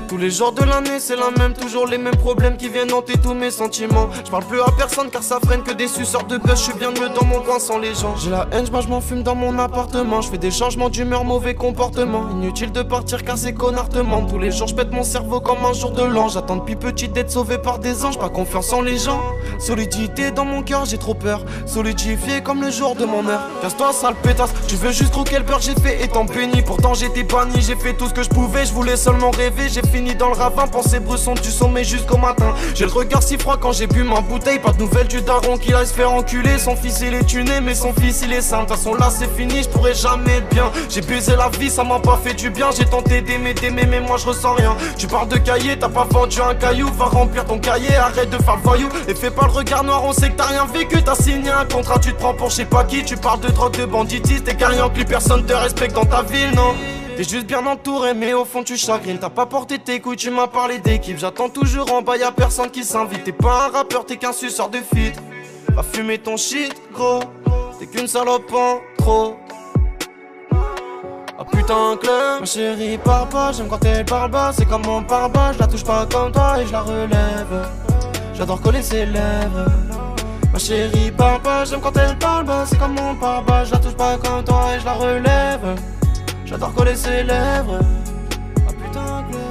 Tous les jours de l'année c'est la même, toujours les mêmes problèmes qui viennent hanter tous mes sentiments. Je parle plus à personne car ça freine que des suceurs de buzz. Je suis bien mieux dans mon coin sans les gens. J'ai la haine, je m'en fume dans mon appartement. Je fais des changements d'humeur, mauvais comportement. Inutile de partir car ces connards te mentent. Tous les jours je pète mon cerveau comme un jour de l'an. J'attends depuis petit d'être sauvé par des anges. Pas confiance en les gens. Solidité dans mon cœur, j'ai trop peur. Solidifié comme le jour de mon heure. Casse-toi sale pétasse, tu veux juste croquer le beurre. J'ai fait étant béni, pourtant j'étais banni. J'ai fait tout ce que je pouvais, je voulais seulement rêver. J'ai fini dans le ravin, pensée bresson du sommet jusqu'au matin. J'ai le regard si froid quand j'ai bu ma bouteille. Pas de nouvelles du daron qui aille se faire enculer. Son fils il est tuné mais son fils il est sain. De toute façon là c'est fini, je pourrais jamais être bien. J'ai baisé la vie, ça m'a pas fait du bien. J'ai tenté d'aimer mais moi je ressens rien. Tu parles de cahier, t'as pas vendu un caillou. Va remplir ton cahier, arrête de faire le voyou. Et fais pas le regard noir, on sait que t'as rien vécu. T'as signé un contrat, tu te prends pour je sais pas qui. Tu parles de drogue, de banditisme. T'es carré en plus personne te respecte dans ta ville, non. T'es juste bien entouré mais au fond tu chagrines. T'as pas porté tes couilles, tu m'as parlé d'équipe. J'attends toujours en bas, y'a personne qui s'invite. T'es pas un rappeur, t'es qu'un suceur de feat. Va fumer ton shit gros, t'es qu'une salope en trop. Ah putain club, ma chérie parle pas, j'aime quand elle parle bas. C'est comme mon pare-bas, je la touche pas comme toi et je la relève. J'adore coller ses lèvres. Ma chérie parle pas, j'aime quand elle parle bas. C'est comme mon pare-bas, je la touche pas comme toi et je la relève. J'adore coller ses lèvres. Ah putain club.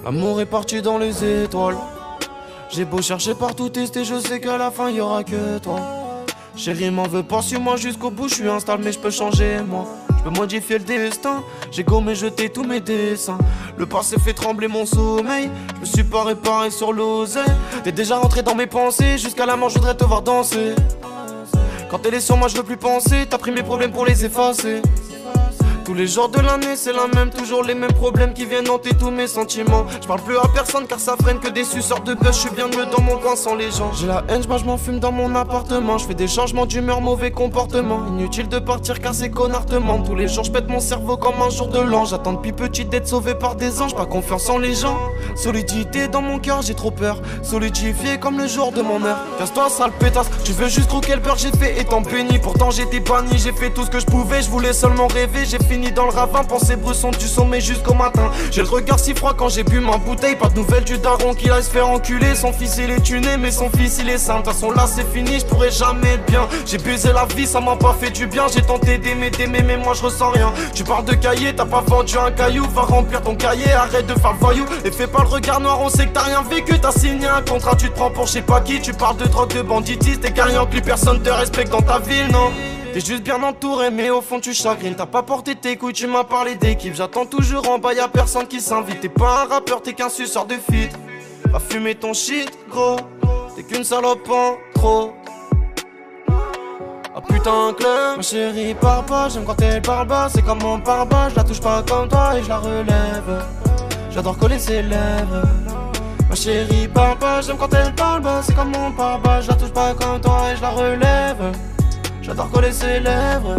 L'amour est parti dans les étoiles. J'ai beau chercher partout, tester, je sais qu'à la fin y'aura que toi. Chérie m'en veux pas sur moi jusqu'au bout, je suis instable mais je peux changer moi. Je peux modifier le destin, j'ai gommé jeté tous mes dessins. Le passé fait trembler mon sommeil, je me suis pas réparé sur l'oseille. T'es déjà rentré dans mes pensées, jusqu'à la mort je voudrais te voir danser. Quand elle est sur moi je veux plus penser, t'as pris mes problèmes pour les effacer. Tous les jours de l'année c'est la même, toujours les mêmes problèmes qui viennent hanter tous mes sentiments. Je parle plus à personne car ça freine que des suceurs de buzz. Je suis bien mieux dans mon coin sans les gens. J'ai la haine, je m'en fume dans mon appartement. Je fais des changements d'humeur, mauvais comportement. Inutile de partir car ces connards te mentent. Tous les jours je pète mon cerveau comme un jour de l'an. J'attends depuis petit d'être sauvé par des anges. Pas confiance en les gens. Solidité dans mon cœur, j'ai trop peur. Solidifié comme le jour de mon heure. Casse-toi sale pétasse, tu veux juste croquer le beurre. J'ai fait étant béni, pourtant j'étais banni. J'ai fait tout ce que je pouvais, je voulais seulement rêver. J'ai fini dans le ravin, pensée bresson du sommet jusqu'au matin. J'ai le regard si froid quand j'ai bu ma bouteille. Pas de nouvelles du daron qui aille se faire enculer. Son fils il est tuné mais son fils il est sain. De toute façon là c'est fini, je pourrais jamais être bien. J'ai baisé la vie, ça m'a pas fait du bien. J'ai tenté d'aimer mais moi je ressens rien. Tu parles de cahier, t'as pas vendu un caillou. Va remplir ton cahier, arrête de faire le voyou. Et fais pas le regard noir, on sait que t'as rien vécu. T'as signé un contrat, tu te prends pour je sais pas qui. Tu parles de drogue, de banditisme. T'es carré en plus personne te respecte dans ta ville, non. T'es juste bien entouré mais au fond tu chagrines. T'as pas porté tes couilles, tu m'as parlé d'équipe. J'attends toujours en bas, y'a personne qui s'invite. T'es pas un rappeur, t'es qu'un suceur de feat. Va fumer ton shit gros, t'es qu'une salope en trop. Ah putain club, ma chérie parle pas, j'aime quand elle parle bas. C'est comme mon pare-bas, je la touche pas comme toi et je la relève. J'adore coller ses lèvres. Ma chérie parle pas, j'aime quand elle parle bas. C'est comme mon pare-bas, je la touche pas comme toi et je la relève. J'adore coller ses lèvres.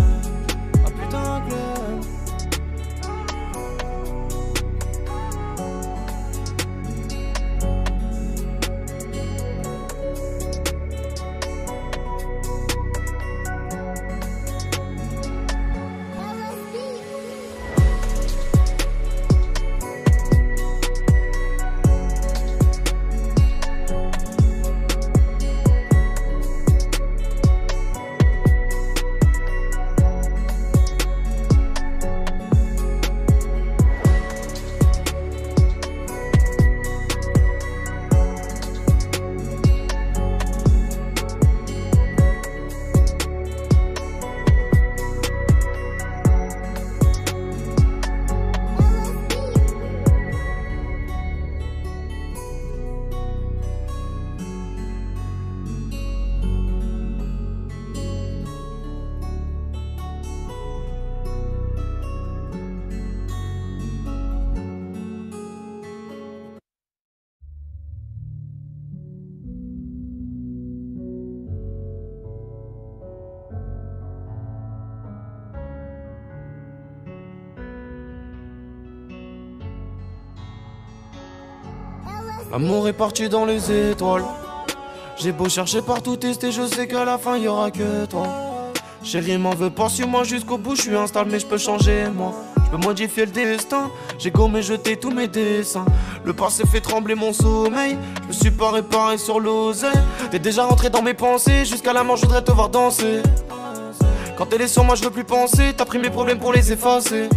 L'amour est parti dans les étoiles. J'ai beau chercher partout, tester, je sais qu'à la fin y'aura que toi. Chérie m'en veux pas, suis-moi jusqu'au bout, je suis instable mais je peux changer moi. Je peux modifier le destin, j'ai gommé jeté tous mes dessins. Le passé fait trembler mon sommeil, je me suis pas réparé sur l'oseille. T'es déjà rentré dans mes pensées, jusqu'à la mort je voudrais te voir danser. Quand elle est sur moi je veux plus penser, t'as pris mes problèmes pour les effacer.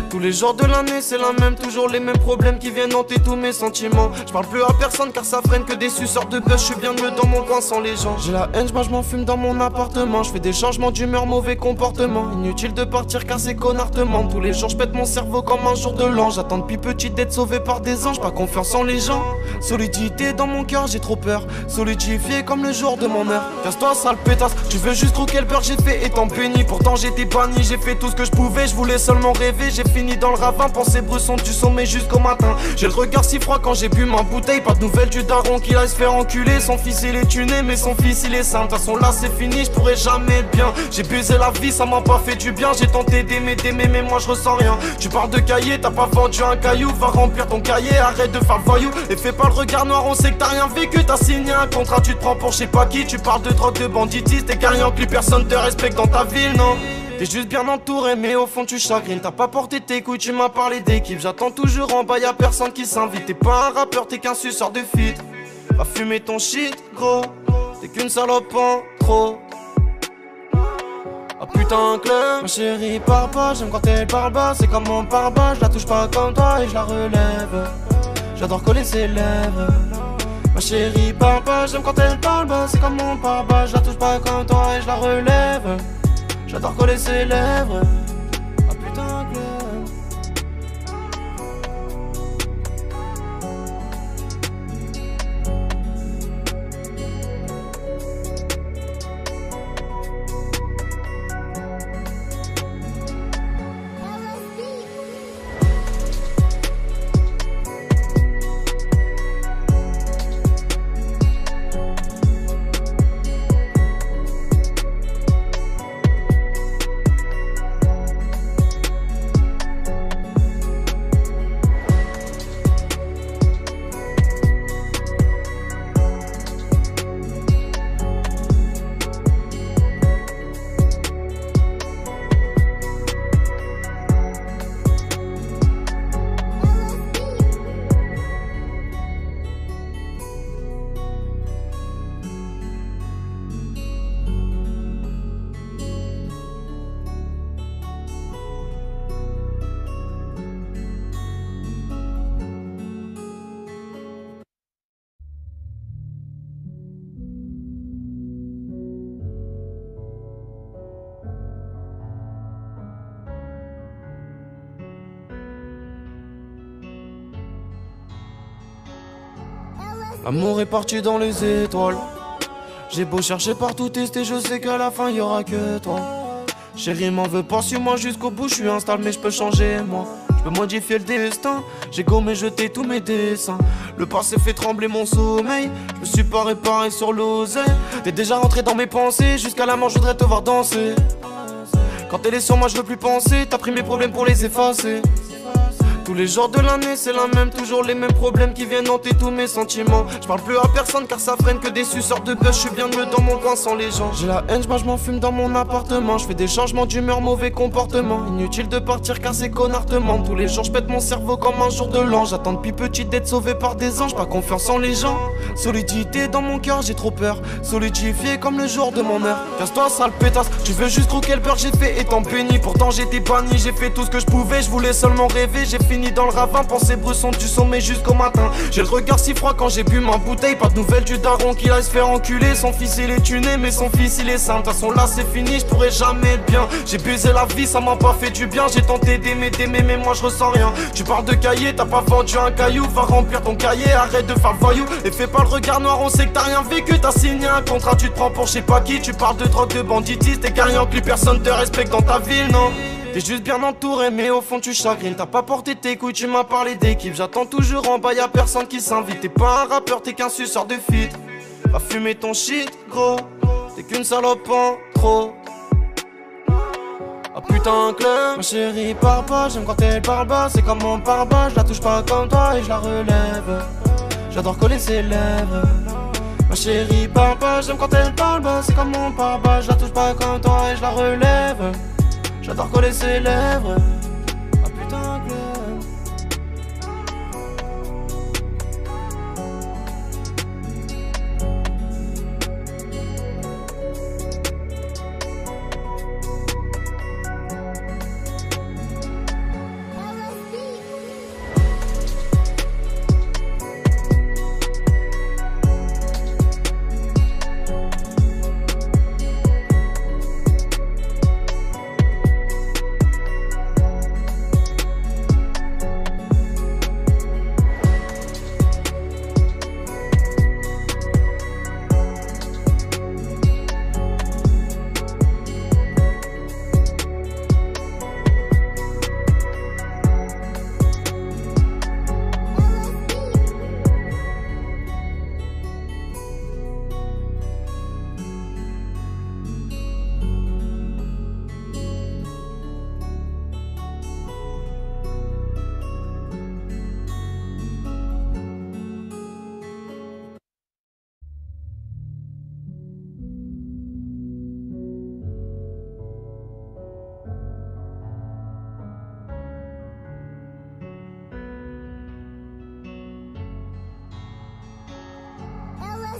Tous les jours de l'année c'est la même, toujours les mêmes problèmes qui viennent hanter tous mes sentiments. Je parle plus à personne car ça freine que des suceurs de buzz. Je suis bien mieux dans mon coin sans les gens. J'ai la haine, je m'en fume dans mon appartement. Je fais des changements d'humeur, mauvais comportement. Inutile de partir car ces connards te mentent. Tous les jours je pète mon cerveau comme un jour de l'an. J'attends depuis petite d'être sauvé par des anges. Pas confiance en les gens. Solidité dans mon cœur, j'ai trop peur. Solidifié comme le jour de mon heure. Casse-toi sale pétasse, tu veux juste croquer le beurre. J'ai fait étant béni, pourtant j'étais banni. J'ai fait tout ce que je pouvais, je voulais seulement rêver. J'ai fini dans le ravin, pensée bresson du sommet jusqu'au matin. J'ai le regard si froid quand j'ai bu ma bouteille. Pas de nouvelles du daron qui aille se faire enculer. Son fils il est tuné mais son fils il est sain. De toute façon là c'est fini, je pourrais jamais être bien. J'ai baisé la vie, ça m'a pas fait du bien. J'ai tenté d'aimer mais moi je ressens rien. Tu parles de cahier, t'as pas vendu un caillou. Va remplir ton cahier, arrête de faire le voyou. Et fais pas le regard noir, on sait que t'as rien vécu. T'as signé un contrat, tu te prends pour je sais pas qui. Tu parles de drogue, de banditisme. T'es carrément plus personne te respecte dans ta ville, non. T'es juste bien entouré mais au fond tu chagrines. T'as pas porté tes couilles, tu m'as parlé d'équipe. J'attends toujours en bas, y'a personne qui s'invite. T'es pas un rappeur, t'es qu'un suceur de feat. Va fumer ton shit gros, t'es qu'une salope en trop. Ah putain club, ma chérie parle pas, j'aime quand elle parle bas. C'est comme mon pare-bas, je la touche pas comme toi et je la relève. J'adore coller ses lèvres. Ma chérie parle pas, j'aime quand elle parle bas. C'est comme mon pare-bas, je la touche pas comme toi et je la relève. J'adore coller ses lèvres. Ah putain club. L'amour est parti dans les étoiles. J'ai beau chercher partout, tester, je sais qu'à la fin y'aura que toi. Chérie m'en veux pas, suis-moi jusqu'au bout, je suis instable mais je peux changer moi. Je peux modifier le destin, j'ai gommé jeté tous mes dessins. Le passé fait trembler mon sommeil, je me suis pas réparé sur l'oseille. T'es déjà rentré dans mes pensées, jusqu'à la mort je voudrais te voir danser. Quand elle est sur moi je veux plus penser, t'as pris mes problèmes pour les effacer. Tous les jours de l'année c'est la même, toujours les mêmes problèmes qui viennent hanter tous mes sentiments. Je parle plus à personne car ça freine que des suceurs de buzz. Je suis bien mieux dans mon coin sans les gens. J'ai la haine, je m'en fume dans mon appartement. Je fais des changements d'humeur, mauvais comportement. Inutile de partir car ces connards te mentent. Tous les jours je pète mon cerveau comme un jour de l'an. J'attends depuis petite d'être sauvé par des anges. Pas confiance en les gens. Solidité dans mon cœur, j'ai trop peur. Solidifié comme le jour de mon heure. Casse-toi sale pétasse, tu veux juste croquer le beurre. J'ai fait étant béni, pourtant j'étais banni. J'ai fait tout ce que je pouvais, je voulais seulement rêver. J'ai fini dans le ravin, pensée bresson du sommet jusqu'au matin. J'ai le regard si froid quand j'ai bu ma bouteille. Pas de nouvelles du daron qui aille se faire enculer. Son fils il est tuné mais son fils il est sain. De toute façon là c'est fini, je pourrais jamais être bien. J'ai baisé la vie, ça m'a pas fait du bien. J'ai tenté d'aimer mais moi je ressens rien. Tu parles de cahier, t'as pas vendu un caillou. Va remplir ton cahier, arrête de faire le voyou. Et fais pas le regard noir, on sait que t'as rien vécu. T'as signé un contrat, tu te prends pour je sais pas qui. Tu parles de drogue, de banditisme. T'es carrément plus personne te respecte dans ta ville, non. T'es juste bien entouré mais au fond tu chagrines. T'as pas porté tes couilles, tu m'as parlé d'équipe. J'attends toujours en bas, y'a personne qui s'invite. T'es pas un rappeur, t'es qu'un suceur de feat. Va fumer ton shit gros, t'es qu'une salope en trop. Ah putain club, ma chérie parle pas, j'aime quand elle parle bas. C'est comme mon pare-bas, je la touche pas comme toi et je la relève. j'adore coller ses lèvres. Ma chérie parle pas, j'aime quand elle parle bas. C'est comme mon pare-bas, je la touche pas comme toi et je la relève. J'adore coller ses lèvres. Ah putain que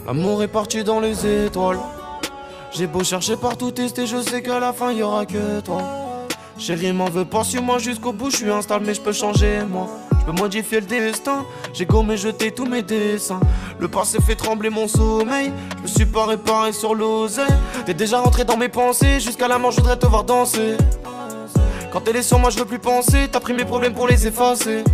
l'amour est parti dans les étoiles. J'ai beau chercher partout, tester, je sais qu'à la fin y'aura que toi. Chérie m'en veux pas sur moi jusqu'au bout, je suis instable mais je peux changer moi. Je peux modifier le destin, j'ai gommé jeté tous mes dessins. Le passé fait trembler mon sommeil, je me suis pas réparé sur l'oseille. T'es déjà rentré dans mes pensées, jusqu'à la mort je voudrais te voir danser. Quand elle est sur moi je veux plus penser, t'as pris mes problèmes pour les effacer.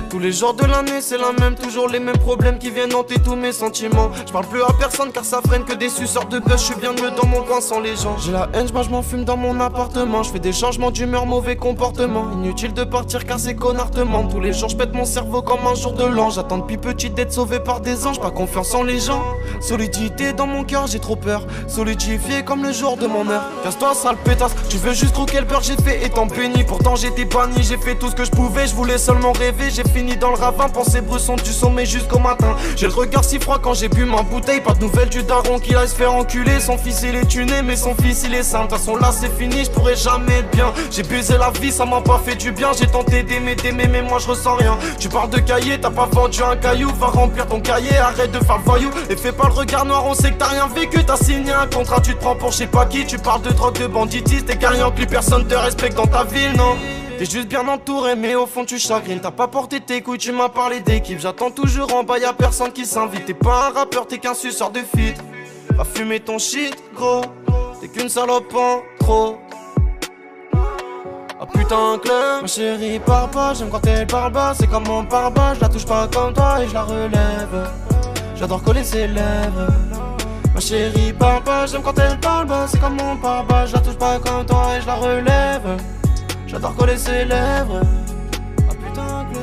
Tous les jours de l'année c'est la même, toujours les mêmes problèmes qui viennent hanter tous mes sentiments. Je parle plus à personne car ça freine que des suceurs de buzz. Je suis bien mieux dans mon coin sans les gens. J'ai la haine, je m'en fume dans mon appartement. Je fais des changements d'humeur, mauvais comportement. Inutile de partir car ces connards te mentent. Tous les jours je pète mon cerveau comme un jour de l'an. J'attends depuis petite d'être sauvé par des anges. Pas confiance en les gens. Solidité dans mon cœur, j'ai trop peur. Solidifié comme le jour de mon heure. Casse-toi sale pétasse, tu veux juste croquer le beurre. J'ai fait étant béni, pourtant j'étais banni. J'ai fait tout ce que je pouvais, je voulais seulement rêver. J'ai fini dans le ravin, pensée bresson du sommet jusqu'au matin. J'ai le regard si froid quand j'ai bu ma bouteille. Pas de nouvelles du daron qui aille se faire enculer. Son fils il est tuné mais son fils il est sain. De toute façon là c'est fini, je pourrais jamais être bien. J'ai baisé la vie, ça m'a pas fait du bien. J'ai tenté d'aimer mais moi je ressens rien. Tu parles de cahier, t'as pas vendu un caillou. Va remplir ton cahier, arrête de faire le voyou. Et fais pas le regard noir, on sait que t'as rien vécu. T'as signé un contrat, tu te prends pour je sais pas qui. Tu parles de drogue, de banditisme. T'es carrément plus personne te respecte dans ta ville, non. T'es juste bien entouré mais au fond tu chagrines. T'as pas porté tes couilles, tu m'as parlé d'équipe. J'attends toujours en bas, y'a personne qui s'invite. T'es pas un rappeur, t'es qu'un suceur de feat. Va fumer ton shit gros, t'es qu'une salope en trop. Ah putain club, ma chérie parle pas, j'aime quand elle parle bas. C'est comme mon pare-bas, je la touche pas comme toi et je la relève. J'adore coller ses lèvres. Ma chérie parle pas, j'aime quand elle parle bas. C'est comme mon pare-bas, je la touche pas comme toi et je la relève. J'adore coller ses lèvres. Ah putain que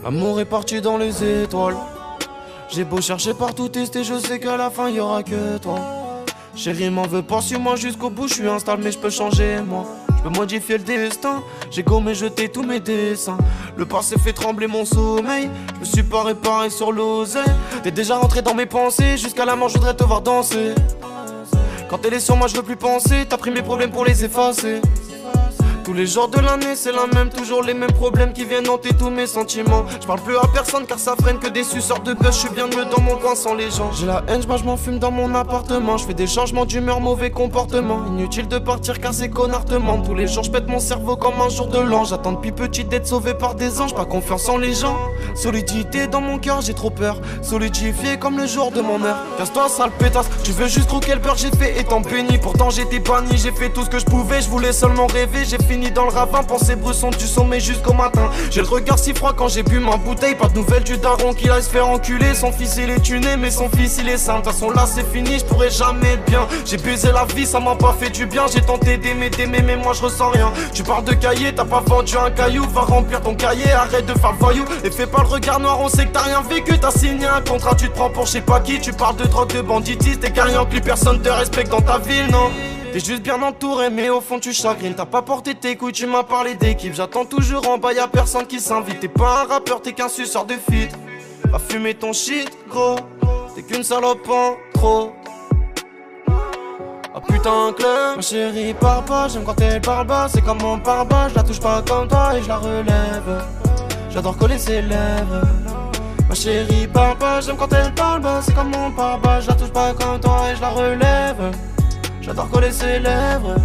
l'amour est parti dans les étoiles. J'ai beau chercher partout, tester, je sais qu'à la fin y'aura que toi. Chérie m'en veux pas sur moi jusqu'au bout, je suis instable mais je peux changer moi. Je peux modifier le destin. J'ai gommé, jeté tous mes dessins. Le passé fait trembler mon sommeil. Je me suis pas réparé sur l'oseille. T'es déjà rentré dans mes pensées. Jusqu'à la mort, je voudrais te voir danser. Quand elle est sur moi, je veux plus penser. T'as pris mes problèmes pour les effacer. Tous les jours de l'année c'est la même, toujours les mêmes problèmes qui viennent hanter tous mes sentiments. Je parle plus à personne car ça freine que des suceurs de buzz. Je suis bien mieux dans mon coin sans les gens. J'ai la haine, je m'en fume dans mon appartement. Je fais des changements d'humeur, mauvais comportement. Inutile de partir car ces connards te mentent. Tous les jours je pète mon cerveau comme un jour de l'an. J'attends depuis petit d'être sauvé par des anges. Pas confiance en les gens. Solidité dans mon cœur, j'ai trop peur. Solidifié comme le jour de mon heure. Casse-toi sale pétasse, tu veux juste croquer le beurre. J'ai fait étant béni, pourtant j'étais banni. J'ai fait tout ce que je pouvais, je voulais seulement rêver. J'ai fini dans le ravin, pensée bresson du sommet jusqu'au matin. J'ai le regard si froid quand j'ai bu ma bouteille. Pas de nouvelles du daron qui aille se faire enculer. Son fils il est tuné mais son fils il est sain. De toute façon là c'est fini, je pourrais jamais être bien. J'ai baisé la vie, ça m'a pas fait du bien. J'ai tenté d'aimer mais moi je ressens rien. Tu parles de cahier, t'as pas vendu un caillou. Va remplir ton cahier, arrête de faire le voyou. Et fais pas le regard noir, on sait que t'as rien vécu. T'as signé un contrat, tu te prends pour je sais pas qui. Tu parles de drogue, de banditisme. T'es carrément que personne te respecte dans ta ville, non. T'es juste bien entouré mais au fond tu chagrines. T'as pas porté tes couilles, tu m'as parlé d'équipe. J'attends toujours en bas, y'a personne qui s'invite. T'es pas un rappeur, t'es qu'un suceur de feat. Va fumer ton shit gros. T'es qu'une salope en trop. Ah putain club. Ma chérie parle pas, j'aime quand elle parle bas. C'est comme mon pare-bas, je la touche pas comme toi et je la relève. J'adore coller ses lèvres. Ma chérie parle pas, j'aime quand elle parle bas. C'est comme mon pare-bas, je la touche pas comme toi et je la relève. J'adore coller ses lèvres.